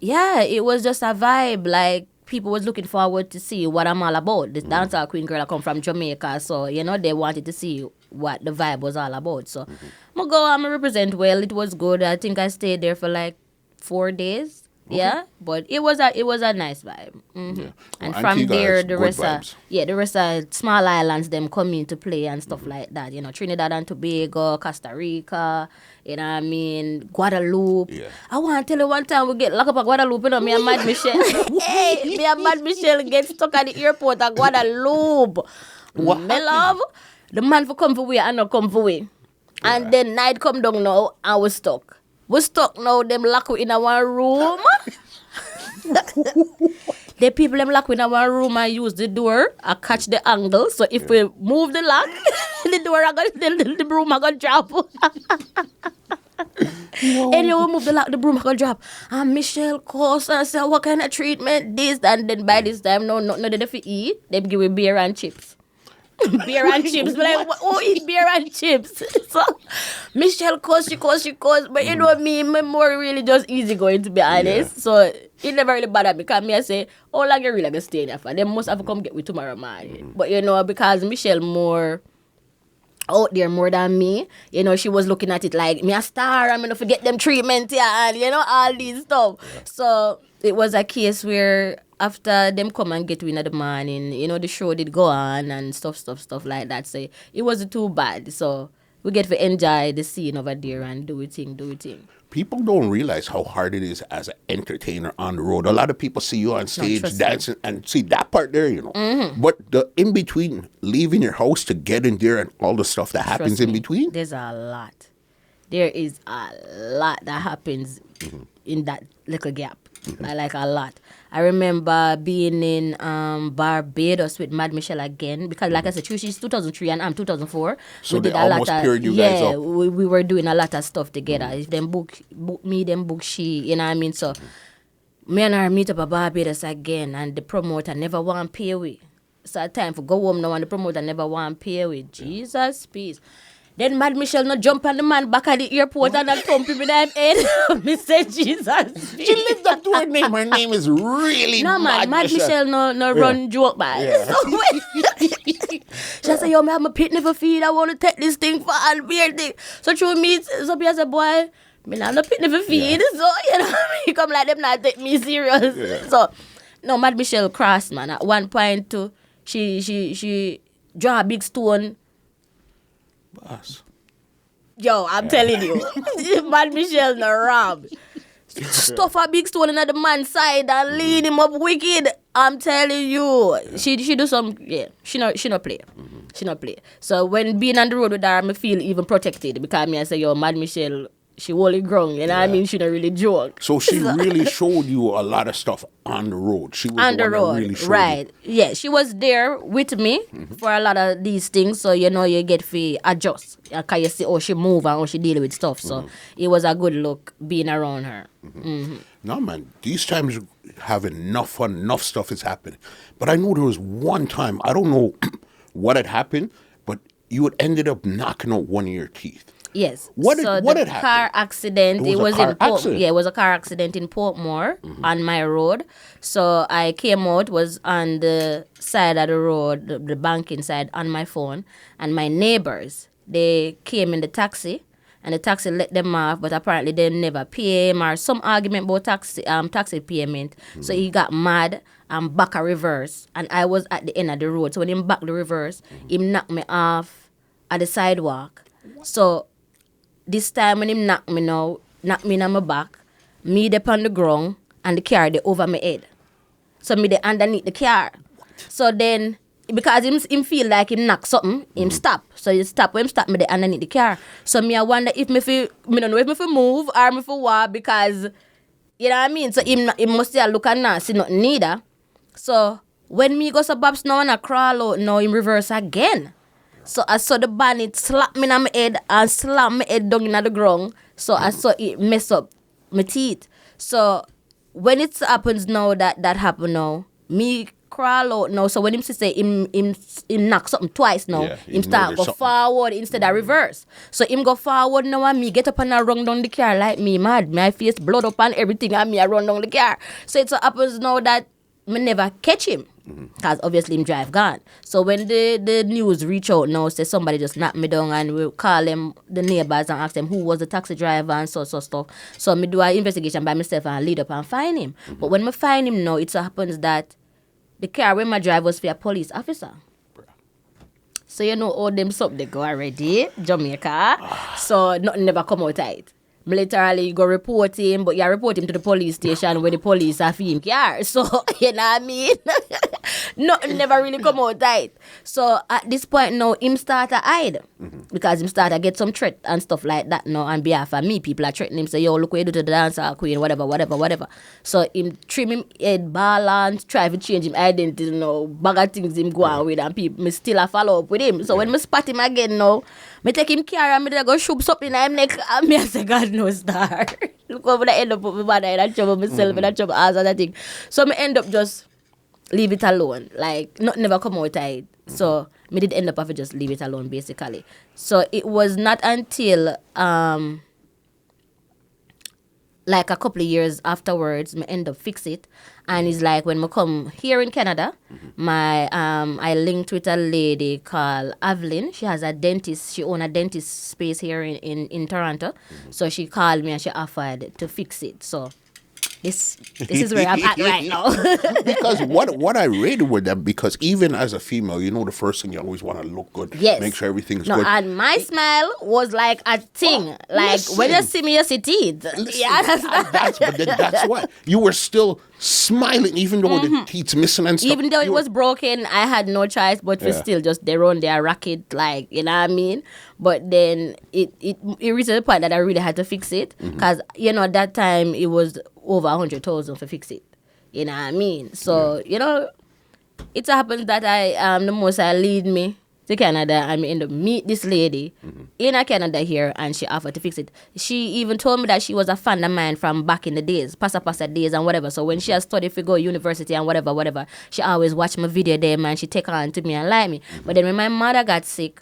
yeah, it was just a vibe. Like people was looking forward to see what I'm all about. This Dancehall Queen girl, I come from Jamaica, so you know they wanted to see what the vibe was all about. So I'm represent well. It was good. I think I stayed there for like 4 days. Okay. Yeah, but it was a nice vibe. Yeah. And from Antigua there, the rest of small islands them come in to play and stuff like that. You know, Trinidad and Tobago, Costa Rica. You know what I mean? Guadeloupe. Yeah. I want to tell you one time we get locked up at Guadeloupe. You know, me and Mad Michelle. Hey, me and Mad Michelle get stuck at the airport at Guadeloupe. What? Me love the man for come for we and not come for we. Yeah. And then night come down now and we stuck. We stuck now, them lock in our room. The people them lock in our room and use the door and catch the angle. So if we move the lock, the door the broom are gonna drop. Anyway, we move the lock, the broom are gonna drop. And Michelle calls and say, what kind of treatment this? And then by this time, no, nothing they have to eat. They give me beer and chips. Beer and chips. Like, who eat beer and chips? So, Michelle calls, she calls. But you know me, I'm more really just easy going, to be honest. Yeah. So, it never really bothered me. Because me, I say, how long you really going to stay there for? They must have to come get me tomorrow morning. But, you know, because Michelle more out there more than me, you know, she was looking at it like, me a star, I'm going to forget them treatment, yeah, and, you know, all these stuff. Yeah. So, it was a case where after them come and get me in the morning, you know, the show did go on and stuff like that. So it wasn't too bad. So we get to enjoy the scene over there and do it thing. People don't realize how hard it is as an entertainer on the road. A lot of people see you on stage trust me. dancing and see that part there, But the in between, leaving your house to get in there and all the stuff that happens Trust in me, between. there's a lot. There is a lot that happens in that little gap. I like a lot. I remember being in Barbados with Mad Michelle again because, like I said, she's 2003 and I'm 2004. So we they did a almost lot of, paired you guys up. we were doing a lot of stuff together. If them book me, them book she, you know what I mean? So me and her meet up at Barbados again, and the promoter never want pay we. So it's time for go home now, and the promoter never want pay we. Jesus, peace. Then Mad Michelle no jump on the man back at the airport and thump him in the head. Me say Jesus. She lived up to her name. Her name is really No man, Mad Michelle no run joke man. Yeah. So she say, yo, me have my pitney for feed. I want to take this thing for all weird thing. So through me, so I say, boy, me not no pitney for feed. So you know, he come like them not take me serious. Yeah. So no, Mad Michelle crossed man. At one point too, she draw a big stone. Boss. Yo, I'm telling you, Mad Michelle no rob. Stuff a big stone in the man's side and lead him up wicked. I'm telling you, she do some She not play. She not play. So when being on the road with her, I feel even protected because me I say yo, Mad Michelle, she only grown, you know what I mean? She don't really joke. So she really showed you a lot of stuff on the road. She was On the the one road, that really showed right? you. Yeah, she was there with me for a lot of these things, so you know you get to adjust. Cause you see how she move and how she deal with stuff. So it was a good look being around her. No, man, these times you have enough fun, enough stuff is happening. But I know there was one time, I don't know what had happened, but you had ended up knocking out one of your teeth. Yes. What so had the happened? car accident. It was a car accident? Yeah, it was a car accident in Portmore on my road. So I came out, was on the side of the road, the banking side, on my phone, and my neighbors, they came in the taxi. And the taxi let them off, but apparently they never pay him or some argument about taxi payment. So he got mad and back a reverse. And I was at the end of the road. So when he back the reverse, he knocked me off at the sidewalk. So this time when he knocked me on my back, me dey on the ground and the car dey over my head. So me dey underneath the car. So then because him feel like him knock something, him stop. So he stop. When him stop, me dey underneath the car. So me I wonder if me don't know if me fi move or me fi what because you know what I mean. So him must still look and not see nothing neither. So when me go so Babs now and I crawl out now him reverse again. So I saw the bonnet slap me on my head and slam my head down in the ground. So I saw it mess up my teeth. So when it happens now that happened now, me crawl out now. So when him say him knock something twice now, Yeah, him start go forward instead of reverse. So him go forward now and me get up and I run down the car like me mad. My face blood up and everything and me I run down the car. So it so happens now that me never catch him. Because obviously him drive gone. So when the news reach out now, say somebody just knocked me down and we call them the neighbors and ask them who was the taxi driver and so stuff. So me do an investigation by myself and lead up and find him. But when me find him now, it so happens that the car when my drive was for a police officer. So you know all them something they go already, Jamaica. So nothing never come out tight. Literally, you go report him, but you report him to the police station where the police have him car. So, you know what I mean? Nothing never really come out tight. So, at this point now, him start to hide. Because him start to get some threat and stuff like that now on behalf of me. People are threatening him, say, yo, look what you do to the Dancehall Queen, whatever. So, him trim him head balance, try to change him identity, bag of things him go on with, and people me still a follow up with him. So, when me spot him again now, me take him car and me go shoot something in him neck and me I say, God no star. Look over the end up with my mother and I trouble myself and I trouble all other things. So me end up just leave it alone. Like nothing never come out tight. So me did end up having just leave it alone basically. So it was not until like a couple of years afterwards, me end up fix it. And it's like when me come here in Canada, my I linked with a lady called Evelyn. She has a dentist. She own a dentist space here in Toronto. So she called me and she offered to fix it. So this is where I'm at right now. Because what I rated with them, because even as a female, you know, the first thing you always want to look good, Yes. make sure everything's No, good. and my smile was like a thing. Like when you see me, you see teeth. Yeah, That's why you were still smiling, even though the teeth's missing and stuff. even though it was broken, I had no choice but to still just they run their racket, like, you know what I mean. But then it reached the point that I really had to fix it because you know that time it was over 100,000 for fix it. You know what I mean. So you know, it happens that the most I lead me to Canada and me end up meet this lady in Canada here, and she offered to fix it. She even told me that she was a fan of mine from back in the days, Passa Passa days and whatever. So when she has studied for go university and whatever, she always watch my video there, and she take on to me and like me. But then when my mother got sick,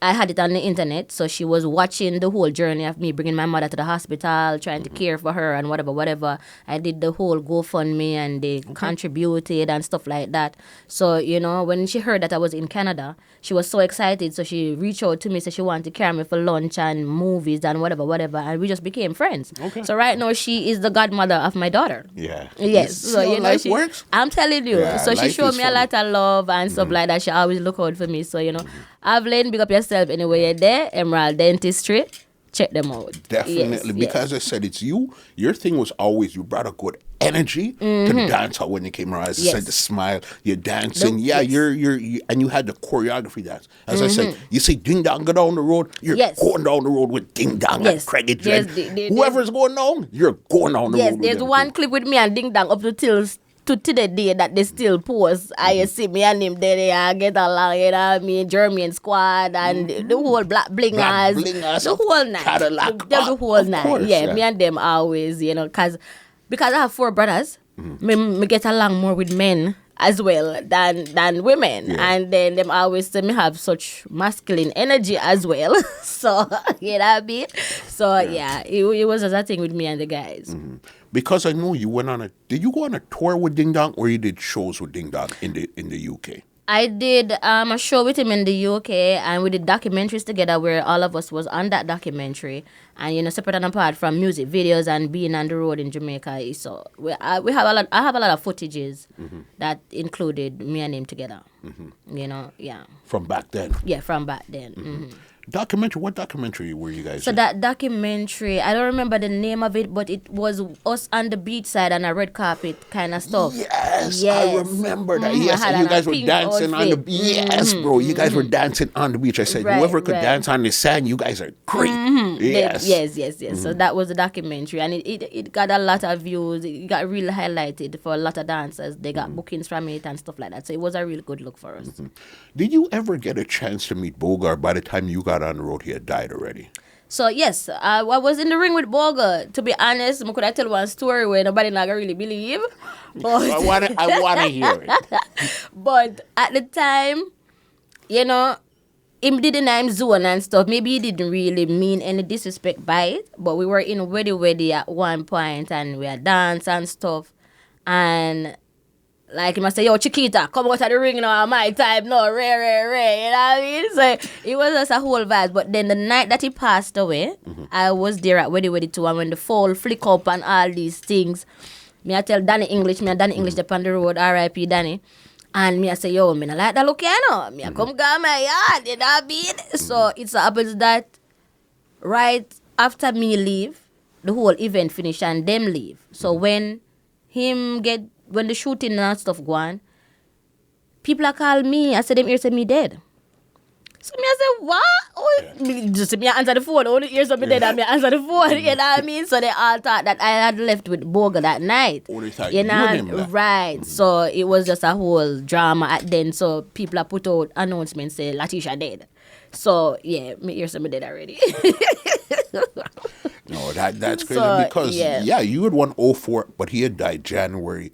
I had it on the internet, so she was watching the whole journey of me bringing my mother to the hospital, trying to care for her and whatever. I did the whole GoFundMe and they contributed and stuff like that. So, you know, when she heard that I was in Canada, she was so excited. So she reached out to me, said she wanted to carry me for lunch and movies and whatever. And we just became friends. Okay. So right now she is the godmother of my daughter. Yeah. Yes. See So, how you know, life works? I'm telling you. Yeah, so she life showed is me a funny. lot of love and stuff like that. She always look out for me. So, you know, Evelyn, big up yourself anyway you're there. Emerald Dentistry. Check them out. Definitely, Yes, because I said it's you. Your thing was always you brought a good energy to the dance hall when you came around. As I said, the smile, you're dancing. You and you had the choreography dance. As I said, you say ding dong, go down the road. You're going down the road with ding dong and Craigie Dread. Whoever's going down, you're going down the road. Yes, there's one clip with me and Ding Dong up to the day that they still post. I see me and him there, they get along, you know what I mean, German squad and the whole black blingers, the whole night. Cadillac. The whole night. Course, me and them always, you know, because I have 4 brothers, me get along more with men as well than women, and then them always say me have such masculine energy as well. So you know what I mean. So it was just a thing with me and the guys. Because I know you went on did you go on a tour with Ding Dong, or you did shows with Ding Dong in the UK? I did a show with him in the UK, and we did documentaries together where all of us was on that documentary, and you know, separate and apart from music videos and being on the road in Jamaica. So we have a lot. I have a lot of footages that included me and him together. You know, From back then. Yeah, from back then. Documentary. What documentary were you guys So in? that documentary, I don't remember the name of it, but it was us on the beach side on a red carpet kind of stuff. Yes, I remember that. Yes, I had and you on a guys were pink dancing on the outfit. beach. Yes, bro, you guys were dancing on the beach. I said, whoever could dance on the sand, you guys are great. Yes. Yes. So that was the documentary, and it got a lot of views. It got really highlighted for a lot of dancers. They got bookings from it and stuff like that. So it was a really good look for us. Did you ever get a chance to meet Bogle? By the time you got on the road, he had died already. So yes, I was in the ring with Bogle. To be honest, could I tell one story where nobody not gonna really believe? But I want to hear it. But at the time, you know, him did the name zone and stuff. Maybe he didn't really mean any disrespect by it. But we were in Weddy at one point, and we had dance and stuff. And like he must say, yo, Chiquita, come out of the ring now, my time, no, rare, you know what I mean? So it was just a whole vibe. But then the night that he passed away, I was there at Weddy too, and when the fall flick up and all these things, me I tell Danny English up on the road, R.I.P. Danny, and me I say, yo, me not like that look, you know, me I come go my yard, you know what I mean? So it happens that right after me leave, the whole event finish and them leave. So when the shooting and stuff go on, people are call me. I said them ears say me dead. So me I say what? Me I answer the phone. Only ears say me dead and me answer the phone. You know what I mean? So they all thought that I had left with Bogle that night. They thought you know, and him left. right? So it was just a whole drama at then. So people are put out announcements say Latesha dead. So yeah, me ears say me dead already. No, that's crazy So, because you had won 04, but he had died January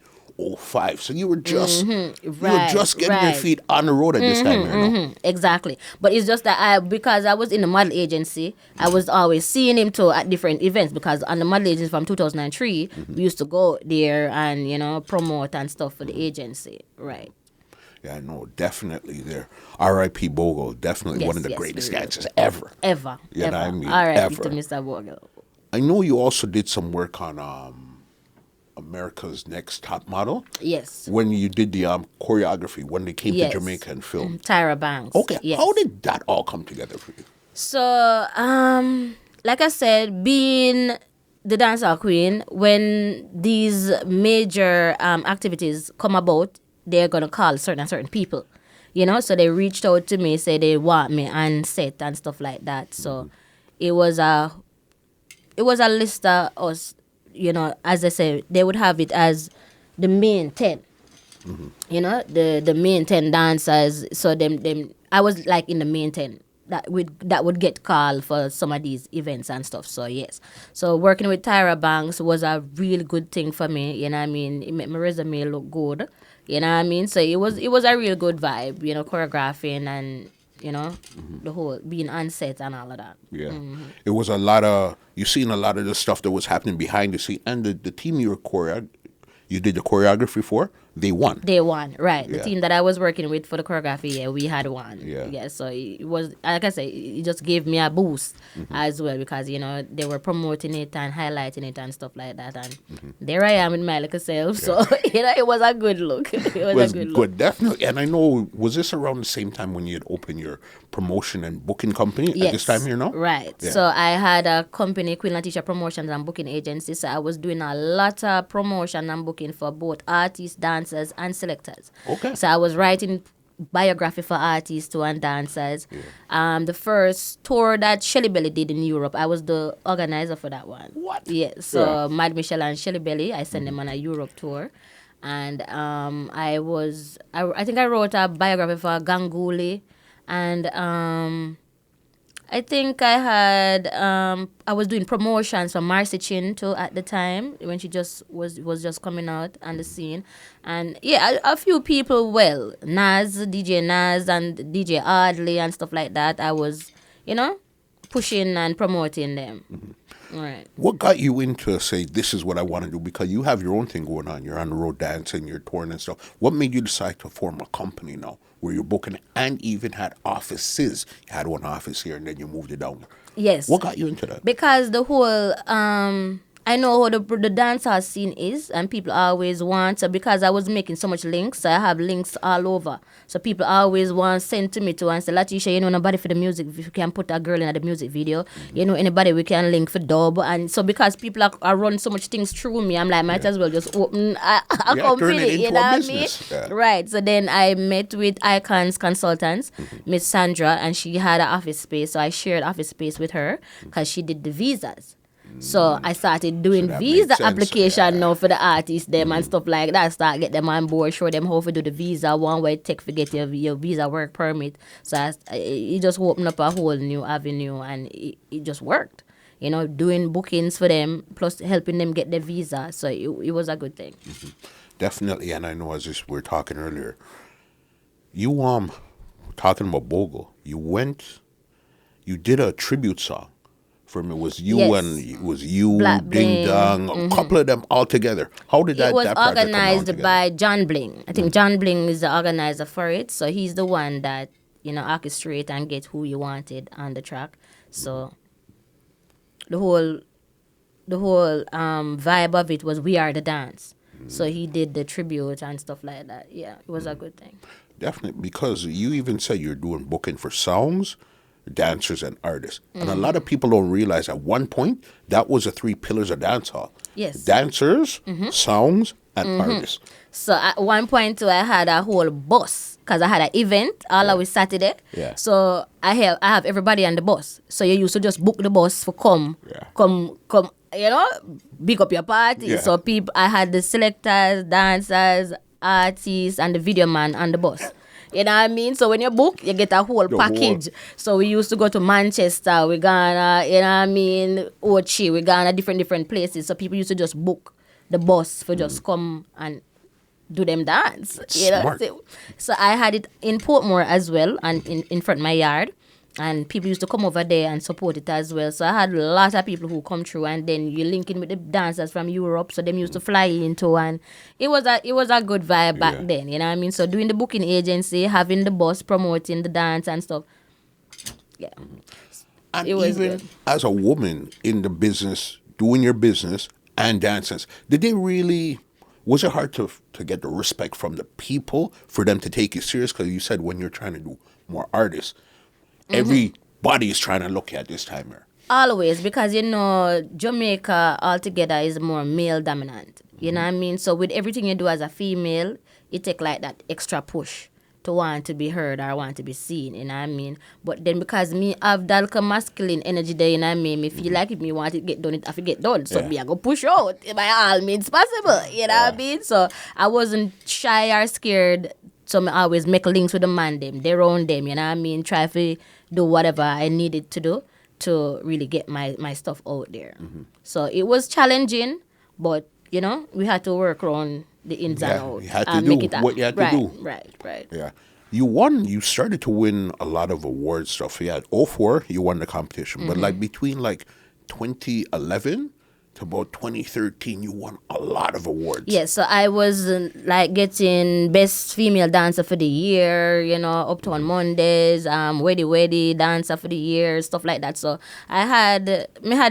05. So you were just getting your feet on the road at this time, you know? Exactly. But it's just that because I was in the model agency, I was always seeing him too at different events, because on the model agency from 2003, we used to go there and, you know, promote and stuff for the agency. Right. Yeah, no, definitely there. R.I.P. Bogle, definitely one of the greatest dancers ever. Ever. You know what I mean? R.I.P. Ever. to Mr. Bogle. I know you also did some work on America's Next Top Model. Yes. When you did the choreography, when they came Yes. to Jamaica and filmed. Tyra Banks. Okay, Yes. how did that all come together for you? So, like I said, being the Dancehall Queen, when these major activities come about, they're gonna call certain people, So they reached out to me, say they want me on set and stuff like that. So it was a list of us, As I say, they would have it as the main 10. The main 10 dancers. So them I was like in the main 10 that would get called for some of these events and stuff. So yes, so working with Tyra Banks was a really good thing for me. You know what I mean? It made my resume look good. You know what I mean? So it was a real good vibe. Choreographing and the whole being on set and all of that. Yeah, it was a lot of you seen a lot of the stuff that was happening behind the scene, and the team you did the choreography for, they won. They won, right. The Yeah. team that I was working with for the choreography, we had won. Yeah. So it was, like I say, it just gave me a boost as well because, they were promoting it and highlighting it and stuff like that. And there I am with my little self. So, it was a good look. It was a good look. Definitely. And I know, was this around the same time when you had opened your promotion and booking company at this time here now? Right. Yeah. So I had a company, Queen Latesha Promotions and Booking Agency. So I was doing a lot of promotion and booking for both artists, dancers, and selectors. Okay. So I was writing biography for artists too and dancers. Yeah. The first tour that Shelly Belly did in Europe, I was the organizer for that one. What? Yeah. So Mad Michelle and Shelly Belly, I sent them on a Europe tour. And I think I wrote a biography for Ganguly. And I think I was doing promotions for Marcy Chin too at the time when she just was just coming out on the scene. And a few people, DJ Nas and DJ Audley and stuff like that. I was, pushing and promoting them. Right. What got you into say this is what I want to do? Because you have your own thing going on. You're on the road dancing, you're touring and stuff. What made you decide to form a company now where you're booking and even had offices? You had one office here and then you moved it down. Yes. What got you into that? Because the whole I know how the dancehall scene is, and people always want. So because I was making so much links, so I have links all over. So people always want send to me to and say, Latisha, nobody for the music. If you can put a girl in the music video, anybody we can link for dub. And so because people are run so much things through me, I'm like, might as well just open a company. You know what I mean? Yeah. Right. So then I met with Icons Consultants, Miss Sandra, and she had an office space. So I shared office space with her because she did the visas. So I started doing visa application now for the artists them and stuff like that. Start get them on board, show them how to do the visa, one way take to get your visa work permit. So it just opened up a whole new avenue and it just worked. Doing bookings for them plus helping them get their visa. So it was a good thing. Definitely, and I know as we were talking earlier, you talking about Bogle, you did a tribute song. From it was you Black Ding Bling. Dong, a couple of them all together. How did that? It was that project organized come by John Bling. I think John Bling is the organizer for it, so he's the one that orchestrate and get who you wanted on the track. So the whole vibe of it was We Are the Dance. So he did the tribute and stuff like that. Yeah, it was a good thing. Definitely, because you even said you're doing booking for songs, dancers, and artists. And a lot of people don't realize at one point, that was the three pillars of dancehall. Yes. Dancers, songs, and artists. So at one point too, I had a whole bus because I had an event all over Saturday. Yeah. So I have everybody on the bus. So you used to just book the bus for come, big up your party. Yeah. So I had the selectors, dancers, artists, and the video man on the bus. You know what I mean? So when you book, you get a whole package. So we used to go to Manchester, we gonna, Ochi, we gonna different places. So people used to just book the bus for just come and do them dance. Smart. So I had it in Portmore as well and in front of my yard. And people used to come over there and support it as well. So I had a lot of people who come through, and then you link in with the dancers from Europe. So them used to fly into, and it was a good vibe back then. You know what I mean? So doing the booking agency, having the bus, promoting the dance and stuff. Yeah, And it was even good. as a woman in the business, doing your business and dancers. Did they really? Was it hard to get the respect from the people for them to take you serious? Because you said when you're trying to do more artists, everybody is trying to look at this time here. Always, because Jamaica altogether is more male dominant. You know what I mean? So with everything you do as a female, it take like that extra push to want to be heard or want to be seen, you know what I mean? But then because me have that masculine energy there, you know what I mean? Me feel like if me want it get done, it have to get done. So me I go push out by all means possible, you know what I mean? So I wasn't shy or scared. So I always make links with the man them, they own them, you know what I mean? Try to do whatever I needed to do to really get my stuff out there. So it was challenging, but we had to work around the ins and outs. You had to do what you had to do. Right. Yeah. You started to win a lot of award stuff. You had 04, you won the competition. But like between 2011 to about 2013, you won a lot of awards. Yeah, so I was getting Best Female Dancer for the Year, Uptown Mondays, Weddy Dancer for the Year, stuff like that. So I had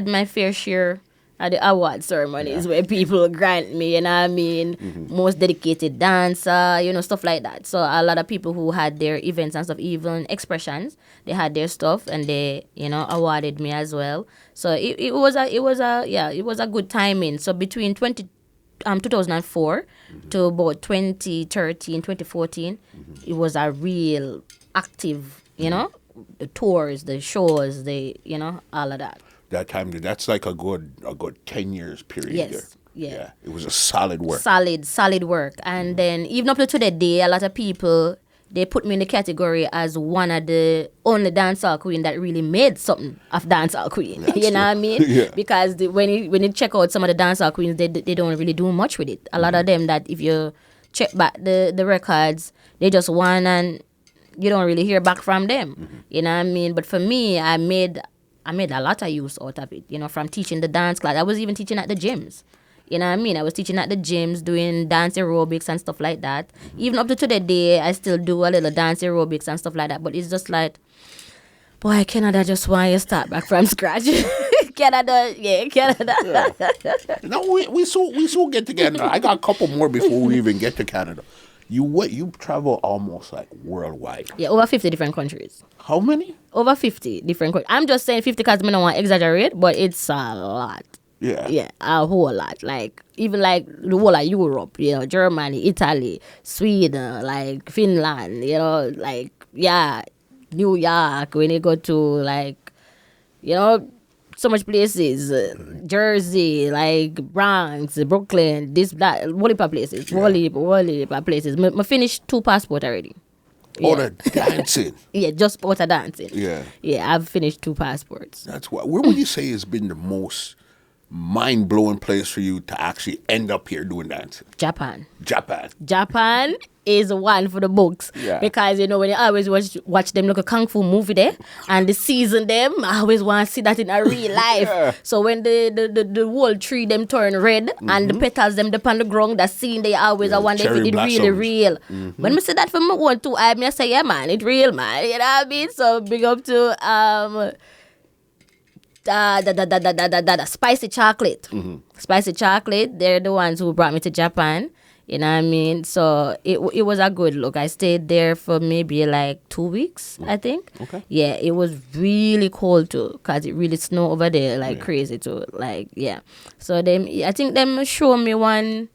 my fair share at the award ceremonies where people grant me, you know what I mean, most dedicated dancer, stuff like that. So a lot of people who had their events and stuff, even expressions, they had their stuff and they, awarded me as well. So it was a good timing. So between 2004 to about 2013, 2014, it was a real active, the tours, the shows, all of that. That time, that's like a good 10 years period. Yes. There. Yeah. It was a solid work. Solid work. And then even up to today, a lot of people, they put me in the category as one of the only dancehall queen that really made something of dancehall queen. You know what I mean? Yeah. Because when you check out some of the dancehall queens, they don't really do much with it. A lot of them that if you check back the records, they just won and you don't really hear back from them. You know what I mean? But for me, I made a lot of use out of it, from teaching the dance class. I was even teaching at the gyms. You know what I mean? I was teaching at the gyms, doing dance aerobics and stuff like that. Even up to today, I still do a little dance aerobics and stuff like that. But it's just like, boy, Canada just want you to start back from scratch. Canada. Yeah. No, we soon get together. I got a couple more before we even get to Canada. You travel almost like worldwide. Yeah, over 50 different countries. How many? Over 50 different countries. I'm just saying 50 because I don't want to exaggerate, but it's a lot. Yeah. Yeah, a whole lot. Even the whole of Europe, Germany, Italy, Sweden, Finland, New York, when you go to so much places, Jersey, Bronx, Brooklyn, this, that, whole heap of places, whole heap of places. I finished 2 passports already. Out of dancing. Yeah, just out of dancing. Yeah. Yeah, I've finished 2 passports. That's what. Where would you say has been the most mind-blowing place for you to actually end up here doing dancing? Japan is one for the books. Yeah. Because, when you always watch them like a kung fu movie there and the season them, I always want to see that in a real life. Yeah. So when the whole tree them turn red and the petals them upon the ground, that scene they always I wonder if it really real. When I say that for my one too, I say, yeah man, it real man. You know what I mean? So big up to the spicy chocolate. Spicy chocolate, they're the ones who brought me to Japan. You know what I mean? So it was a good look. I stayed there for maybe 2 weeks, I think. Okay. Yeah, it was really cold too because it really snowed over there crazy too. So I think them show me one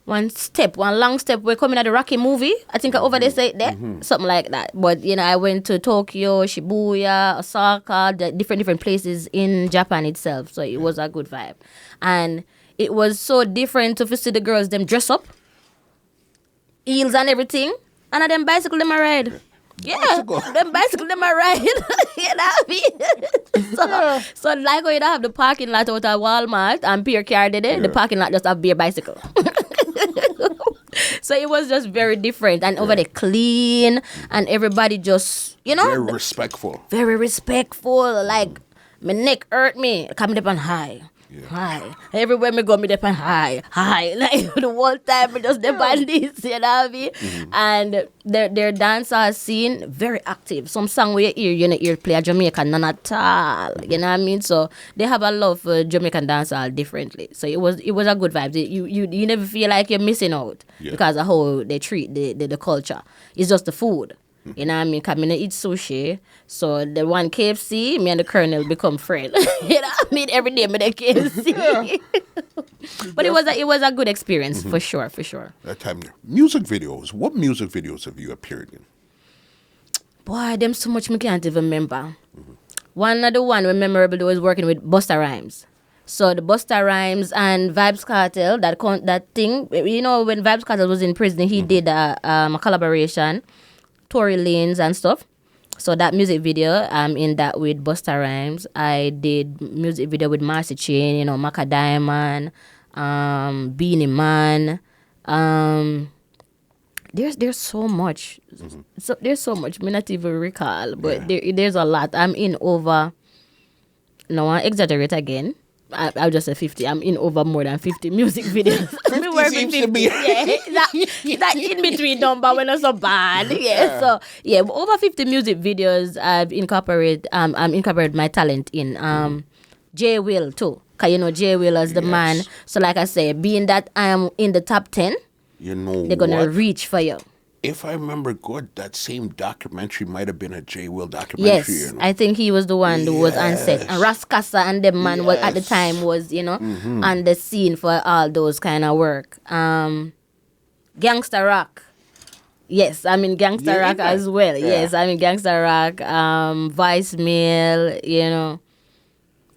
long step. We're coming at the Rocky movie. I think over there say there, something like that. But I went to Tokyo, Shibuya, Osaka, the different places in Japan itself. So it was a good vibe, and it was so different to see the girls them dress up, heels and everything, and them bicycle them a ride. Yeah, them bicycle them a ride. You know what I mean? So when you have the parking lot out at Walmart and Pier Car there, the parking lot just have bare bicycle. So it was just very different, and over there clean, and everybody just very respectful. Very respectful. My neck hurt me coming up on high. Hi. Everywhere me go, me depend hi. Like the whole time me just depend this, you know what I mean? And their dancehall scene very active. Some song where you hear play a Jamaican none at all. You know what I mean? So they have a love for Jamaican dancehall differently. So it was a good vibe. You never feel like you're missing out because of how they treat the culture. It's just the food. You know what I mean? Cause me no eat sushi. So the one KFC, me and the Colonel become friends. You know what I mean? Every day me the KFC. But it was a good experience for sure. That time, music videos. What music videos have you appeared in? Boy, them so much me can't even remember. One of the one memorable was working with Busta Rhymes. So the Busta Rhymes and Vybz Kartel, that thing, you know, when Vybz Kartel was in prison, he did a collaboration. Tory Lanez and stuff. So that music video, in that with Busta Rhymes. I did music video with Marcy Chain, you know, Macka Diamond, Beanie Man. There's so much. So there's so much. Me not even recall, but there's a lot. I'm in over. No, I exaggerate again. I'll just say 50. I'm in over more than 50 music videos. 50 work seems with to be. that in between number when it's so bad. Yeah. So over 50 music videos I've incorporated my talent in. J Will too. Cause you know J Will is the man. So like I say, being that I am in the top 10, you know they're gonna reach for you. If I remember good, that same documentary might have been a J Will documentary. Yes, you know? I think he was the one who was on set. And Raskasa and the man was at the time was, you know, on the scene for all those kind of work. Gangsta Rock. Yes, I'm in Gangsta Rock as well. Yeah. Yes, I'm in Gangsta Rock. Vice Mill, you know,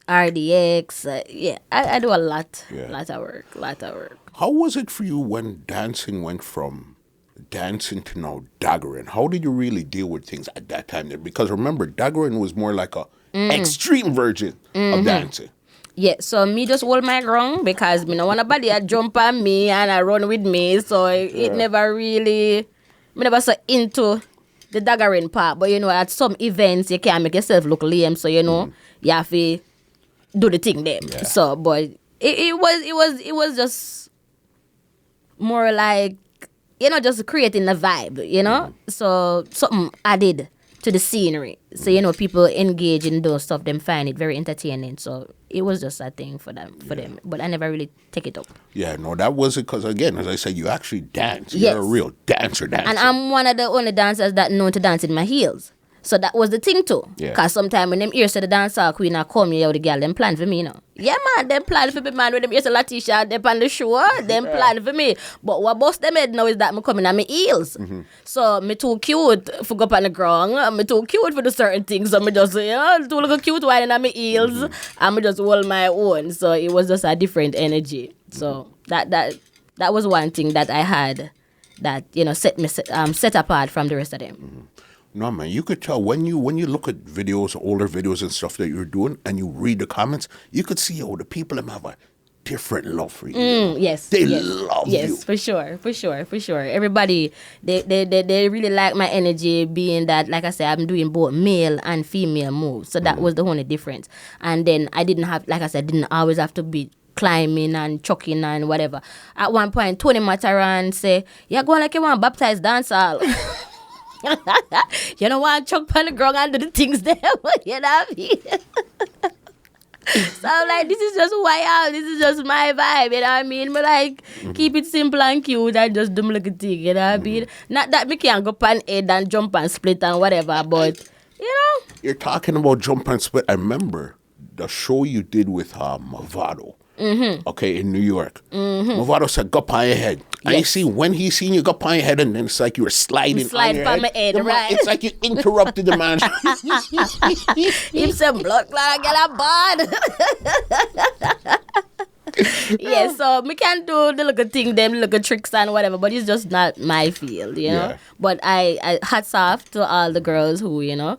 RDX. I do a lot. Lot of work. How was it for you when dancing went from dancing to now daggering? How did you really deal with things at that time there? Because remember, daggering was more like a extreme version of dancing. Yeah, so me just hold my ground because me no want nobody to jump on me and I run with me. So it never really, me never so into the daggering part. But you know, at some events you can't make yourself look lame. So you know, you have to do the thing there. Yeah. So, but it was just more like, you know, just creating the vibe, you know? So something added to the scenery. So, you know, people engage in those stuff, them find it very entertaining. So it was just a thing for them. But I never really take it up. Yeah, no, that was it because, again, as I said, you actually dance. You're a real dancer. And I'm one of the only dancers that know to dance in my heels. So that was the thing too. Because sometimes when them ears to the Dancehall Queen I come here, the girl, them plan for me, you know. Yeah, man, them plan for me, man. When them ears to Latesha, them on the show, them plan for me. But what bust them head now is that me coming on my heels. So me too cute for go up on the ground. Me too cute for the certain things. So me just, you know, too little cute whining on my heels. And me just hold my own. So it was just a different energy. So that was one thing that I had that, you know, set me set apart from the rest of them. No, man, you could tell when you look at videos, older videos and stuff that you're doing, and you read the comments, you could see, the people them have a different love for you. Yes. They love you. Yes, for sure. Everybody, they really like my energy, being that, like I said, I'm doing both male and female moves. So that was the only difference. And then I didn't have, like I said, didn't always have to be climbing and chucking and whatever. At one point, Tony Mataran say, "You're going like you want baptized dancehall." You know what? Chuck on the ground and do the things there. You know what I mean? So I'm like, this is just who I am. This is just my vibe. You know what I mean? But like, keep it simple and cute and just do like a thing. You know what I mean? Not that me can't go pan head and jump and split and whatever, but you know. You're talking about jump and split. I remember the show you did with Movado. Okay, in New York. Movado said, "Go on your head." And you see, when he seen you go on your head, and then it's like you were sliding Slide on your from my head, right? It's like you interrupted the man. Him some blood clot get a bad. Yeah, so me can do the little thing, them little tricks and whatever, but it's just not my field, you know. But I hats off to all the girls who, you know,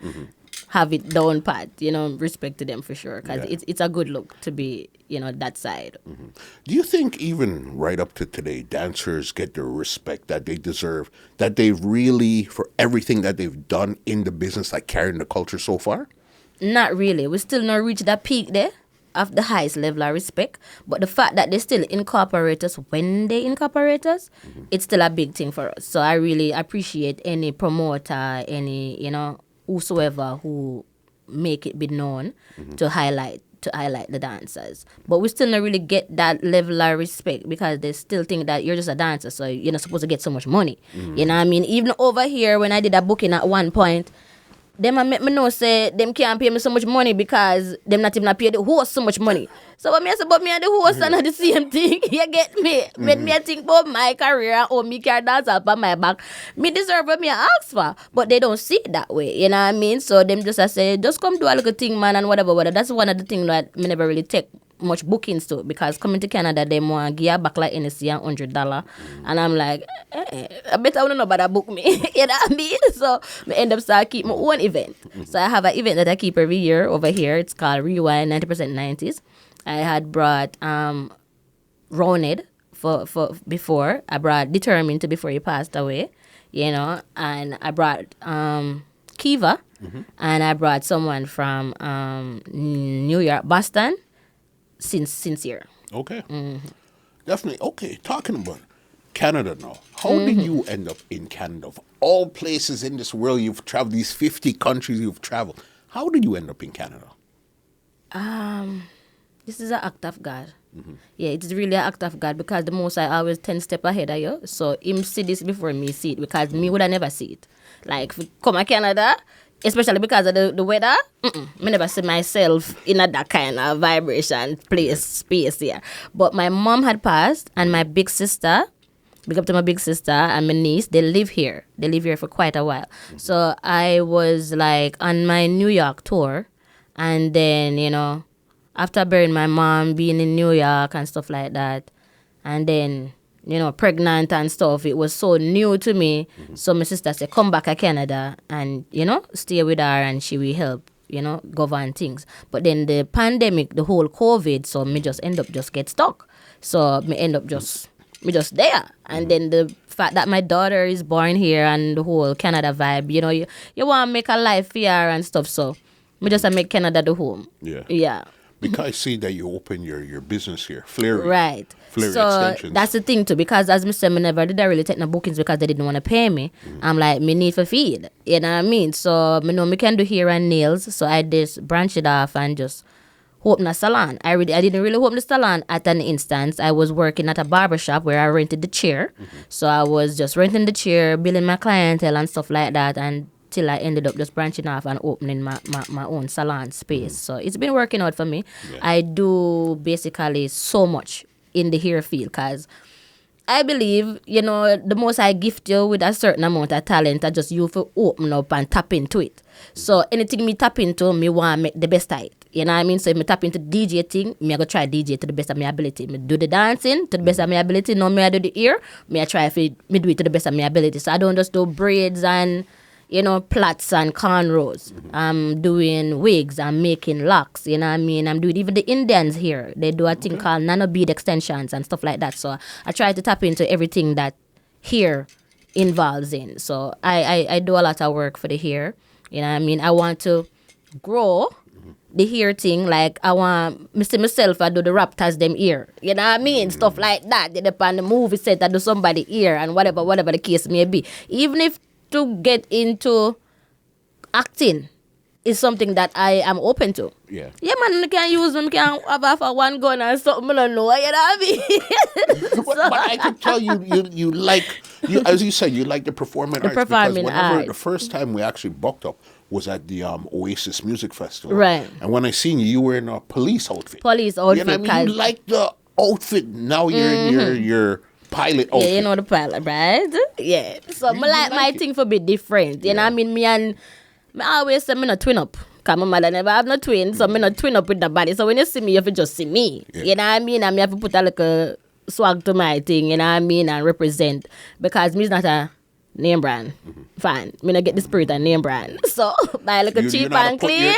have it down pat, you know, respect to them for sure, because it's a good look to be, you know, that side. Do you think even right up to today, dancers get the respect that they deserve, that they've really, for everything that they've done in the business, like carrying the culture so far? Not really. We still not reach that peak there. of the highest level of respect. But the fact that they still incorporate us when they incorporate us, it's still a big thing for us. So I really appreciate any promoter, any, whosoever who make it be known to highlight the dancers. But we still don't really get that level of respect because they still think that you're just a dancer, so you're not supposed to get so much money. You know what I mean? Even over here, when I did a booking at one point, them a make me know say them can't pay me so much money because them not even pay the host so much money. So what me say about me and the host and the same thing. You get me? Made me think about my career or me can dance up on my back. Me deserve what me ask for. But they don't see it that way. You know what I mean? So them just say, just come do a little thing, man, and whatever. That's one of the things that me never really take much bookings to, because coming to Canada, they want to give back like NSC $100, and I'm like, I bet I don't know about that book me. You know what I mean? So I end up start keep my own event. So I have an event that I keep every year over here. It's called Rewind 90% 90s. I had brought Roned for before. I brought Determined to before he passed away, and I brought Keiva, and I brought someone from New York, Boston. Sincere. Okay. Definitely. Okay. Talking about Canada now. How did you end up in Canada? Of all places in this world you've traveled, these 50 countries you've traveled, how did you end up in Canada? This is an act of God. Yeah, it's really an act of God, because the most I always 10 step ahead of you. So him see this before me see it, because me would have never see it. Like, if we come to Canada, especially because of the weather, me never see myself in that kind of vibration, space here. But my mom had passed, and my big sister, big up to my big sister and my niece, they live here. They live here for quite a while. So I was like on my New York tour, and then, after burying my mom, being in New York and stuff like that, and then, pregnant and stuff, it was so new to me. So my sister said, come back to Canada and, stay with her, and she will help, govern things. But then the pandemic, the whole COVID, so me just end up just get stuck. So me end up just there. And then the fact that my daughter is born here and the whole Canada vibe, you want to make a life here and stuff. So me just make Canada the home. Yeah. Yeah. Because I see that you open your business here, Fleury. Right. Fleury so Extensions. That's the thing too, because as I said, I never did I really take no bookings because they didn't want to pay me. I'm like, me need for feed. You know what I mean? So me know me can do hair and nails. So I just branch it off and just open a salon. I didn't really open the salon at an instance. I was working at a barber shop where I rented the chair. So I was just renting the chair, billing my clientele and stuff like that, and till I ended up just branching off and opening my own salon space. So it's been working out for me. Yeah. I do basically so much in the hair field, because I believe, the most I gift you with a certain amount of talent, I just you for open up and tap into it. So anything me tap into, me want to make the best of it. You know what I mean? So if me tap into DJ thing, me I go try DJ to the best of my ability. Me do the dancing to the best of my ability. No, me I do the ear. Me I try if me do it to the best of my ability. So I don't just do braids and plaits and cornrows. I'm doing wigs. I'm making locks. You know what I mean? I'm doing even the Indians here. They do a thing called nano bead extensions and stuff like that. So I try to tap into everything that hair involves in. So I do a lot of work for the hair. You know what I mean? I want to grow the hair thing. Like I want myself, I do the Raptors them ear. You know what I mean? Stuff like that. They depend on the movie set, I do somebody ear and whatever the case may be. Even if to get into acting is something that I am open to. Yeah. Yeah, man, you can use them, can have for one gun or something, I don't know, you know what I mean? But I can tell you like, as you said, you like the performing arts. Performing because whenever arts. the first time we actually bucked up was at the Oasis Music Festival. Right. And when I seen you were in a police outfit. Police outfit. You know what I mean? You like the outfit. Now you're in your pilot outfit. Yeah, you know the pilot, right? Yeah. So I like my thing for be different. You know what I mean? Me always say me not twin up. Because my mother never have no twin, so me not twin up with the body. So when you see me, you have to just see me. Yeah. You know what I mean? And me have to put a little swag to my thing, you know what I mean? And represent. Because me's not a name brand. Fine. Me not get the spirit of name brand. So buy like a cheap and clean.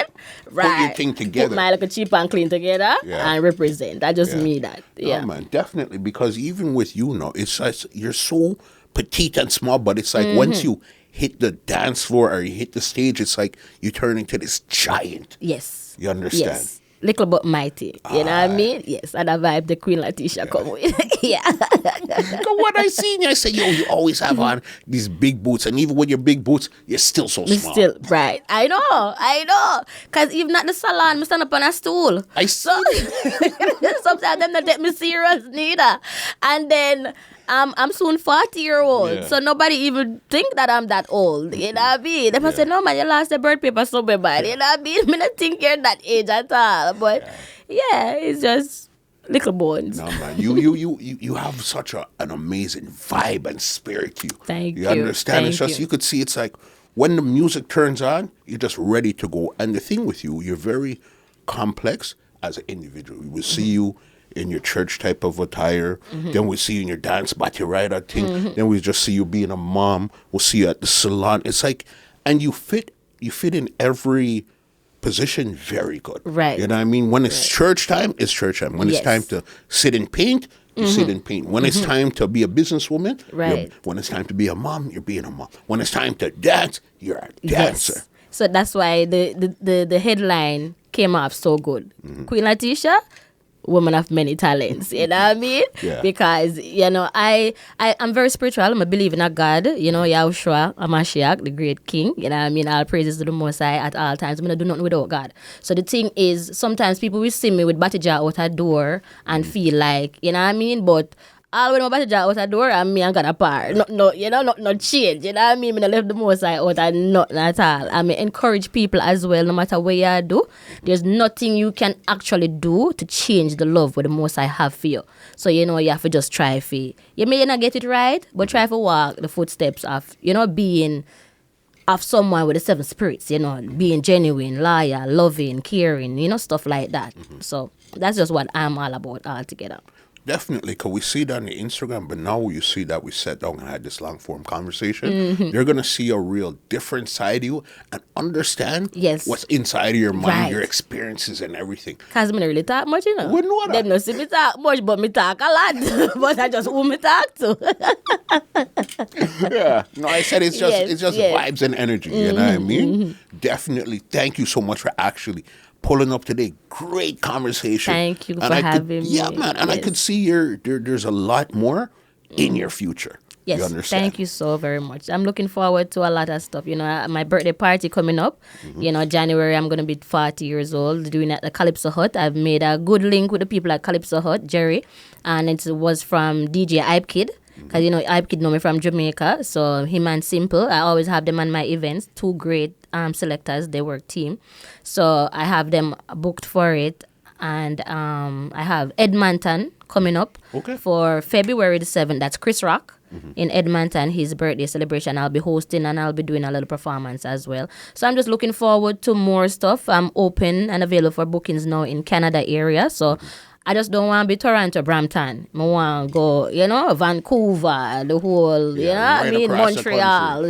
Put your thing together. Put my like a cheap and clean together and represent. I just mean that. Yeah. Oh, man, definitely. Because even with you now, it's like you're so petite and small, but it's like once you hit the dance floor or you hit the stage, it's like you turn into this giant. Yes. You understand? Yes. little but mighty. You know what I mean? Yes, and I vibe the Queen Latesha come with. Yeah. Because when I seen you, I said, yo, you always have on these big boots. And even with your big boots, you're still so small. Still, right. I know. Because even at the salon, I stand up on a stool. I see. Sometimes them not take me serious neither. And then I'm soon 40-year-old. Yeah. So nobody even think that I'm that old. You know what I mean? They say, no man, you lost the birth paper somewhere, man. You know what I mean? I don't think you're that age at all. But yeah, it's just little bones. No man, you have such an amazing vibe and spirit to you. Thank you. You understand? Thank It's just you. you could see it's like when the music turns on, you're just ready to go. And the thing with you, you're very complex as an individual. We will see you in your church type of attire. Then we see you in your dance body rider thing. Then we just see you being a mom. We'll see you at the salon. It's like, and you fit in every position very good. Right. You know what I mean? When it's church time, it's church time. When it's Yes. time to sit and paint, you sit and paint. When it's time to be a businesswoman, Right. when it's time to be a mom, you're being a mom. When it's time to dance, you're a dancer. Yes. So that's why the headline came off so good. Queen Latesha, woman of many talents. You know what I mean? Yeah. Because, I'm very spiritual. I'm a believer in a God. Yahushua, Hamashiach, the great king. You know what I mean? All praises to the Most High at all times. I mean, I do nothing without God. So the thing is, sometimes people will see me with Batija out a door and feel like, you know what I mean? But all when my Batija out a door and me and God apart. No change. You know what I mean? I left the Most High out and nothing at all. I mean, encourage people as well, no matter what you do. There's nothing you can actually do to change the love what the Most High have for you. So, you have to just try for it. You may not get it right, but try to walk the footsteps of, being of someone with the seven spirits, being genuine, loyal, loving, caring, stuff like that. So that's just what I'm all about altogether. Definitely, because we see that on the Instagram, but now you see that we sat down and had this long form conversation. They're going to see a real different side of you and understand what's inside of your mind, your experiences and everything. Because I don't really talk much, We know that. Them not see me talk much, but me talk a lot. But I just who me talk to. Yeah. No, I said it's just vibes and energy. You know what I mean? Definitely. Thank you so much for actually pulling up today. Great conversation. Thank you And for having me. Yeah, man. And I could see there's a lot more in your future. Yes, You understand? thank you so very much. I'm looking forward to a lot of stuff. My birthday party coming up. January, I'm going to be 40 years old doing at the Calypso Hut. I've made a good link with the people at Calypso Hut, Jerry. And it was from DJ Hype Kid. Because, Hype Kid know me from Jamaica. So him and Simple, I always have them on my events. Two great selectors. They work team. So I have them booked for it. And I have Edmonton coming up for February the 7th. That's Chris Rock in Edmonton, his birthday celebration. I'll be hosting and I'll be doing a little performance as well. So I'm just looking forward to more stuff. I'm open and available for bookings now in Canada area. So I just don't want to be Toronto, Brampton. I want to go, Vancouver, the whole, Montreal,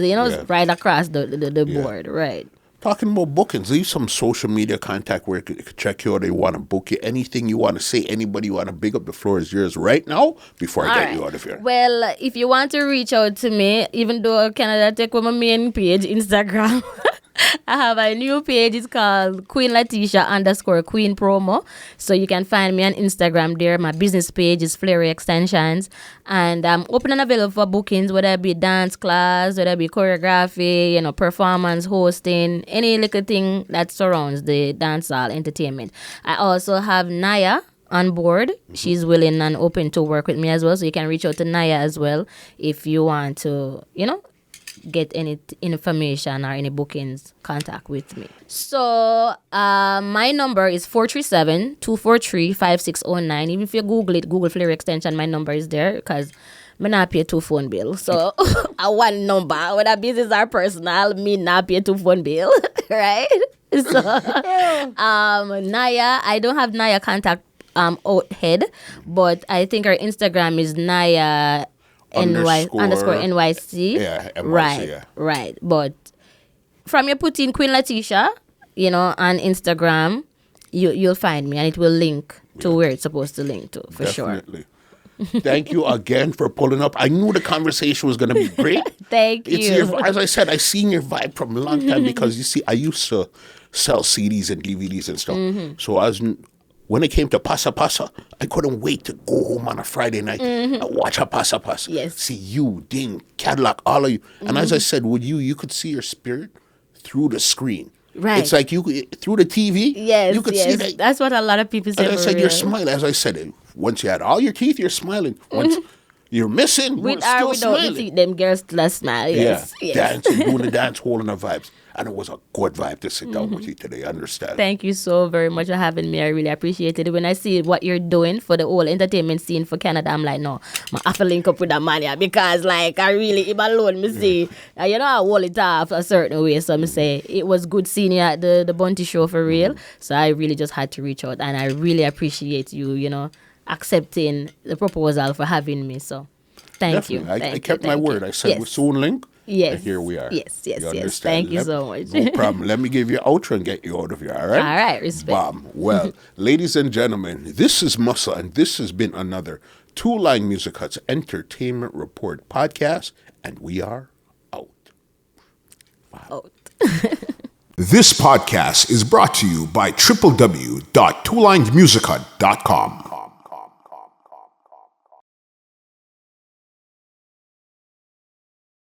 right across the board, right. Talking about bookings, leave some social media contact where you could check you out. They want to book you. Anything you want to say, anybody you want to big up, the floor is yours right now before I get you out of here. Well, if you want to reach out to me, even though Canada take on my main page, Instagram, I have a new page. It's called Queen Latesha _Queen Promo. So you can find me on Instagram there. My business page is Fleury Extensions. And I'm open and available for bookings, whether it be dance class, whether it be choreography, performance, hosting, any little thing that surrounds the dancehall entertainment. I also have Naya on board. She's willing and open to work with me as well. So you can reach out to Naya as well if you want to, get any information or any bookings, contact with me. So my number is 437-243-5609. Even if you Google it, Google Fleury Extension, my number is there because I not pay 2 phone bill. So I one number, whether business or personal, me not pay 2 phone bill, right? So Naya, I don't have Naya contact out head, but I think her Instagram is Naya _NYC. Yeah, NYC, right, yeah. Right. But from you put in Queen Latesha, on Instagram, you'll find me and it will link to where it's supposed to link to, for Definitely. Thank you again for pulling up. I knew the conversation was going to be great. Thank It's you. as I said, I seen your vibe from a long time because you see, I used to sell CDs and DVDs and stuff. So when it came to Passa Passa, I couldn't wait to go home on a Friday night and watch a Passa Passa. Yes. See you, Ding, Cadillac, all of you. And as I said, with you could see your spirit through the screen. Right. It's like you through the TV. Yes, you could yes. see that. That's what a lot of people say. As I for said, real. you're smiling. As I said, once you had all your teeth, you're smiling. Once you're missing, With you're or still without the smiling. teeth, them girls still smile. Yes. Yeah, Yes. dancing, doing the dance, holding the vibes. And it was a good vibe to sit down with you today, understand? Thank you so very much for having me. I really appreciate it. When I see what you're doing for the whole entertainment scene for Canada, I'm like, no, I have to link up with that man here because, like, I really, him alone, me see, you know, I hold it off a certain way. So I say, it was good seeing you at the Bunty show for real. So I really just had to reach out, and I really appreciate you, you know, accepting the proposal for having me. So thank you. Definitely. I Thank kept you, my thank word. you. I said, Yes. we'll soon link. Yes. And here we are. Yes, yes, You yes. understand? Thank you so much. No problem. Let me give you an outro and get you out of here, all right? All right, respect. Bomb. Well, ladies and gentlemen, this is Musa, and this has been another Two Line Music Hut's Entertainment Report podcast, and we are out. Out. This podcast is brought to you by www.twolinemusichut.com.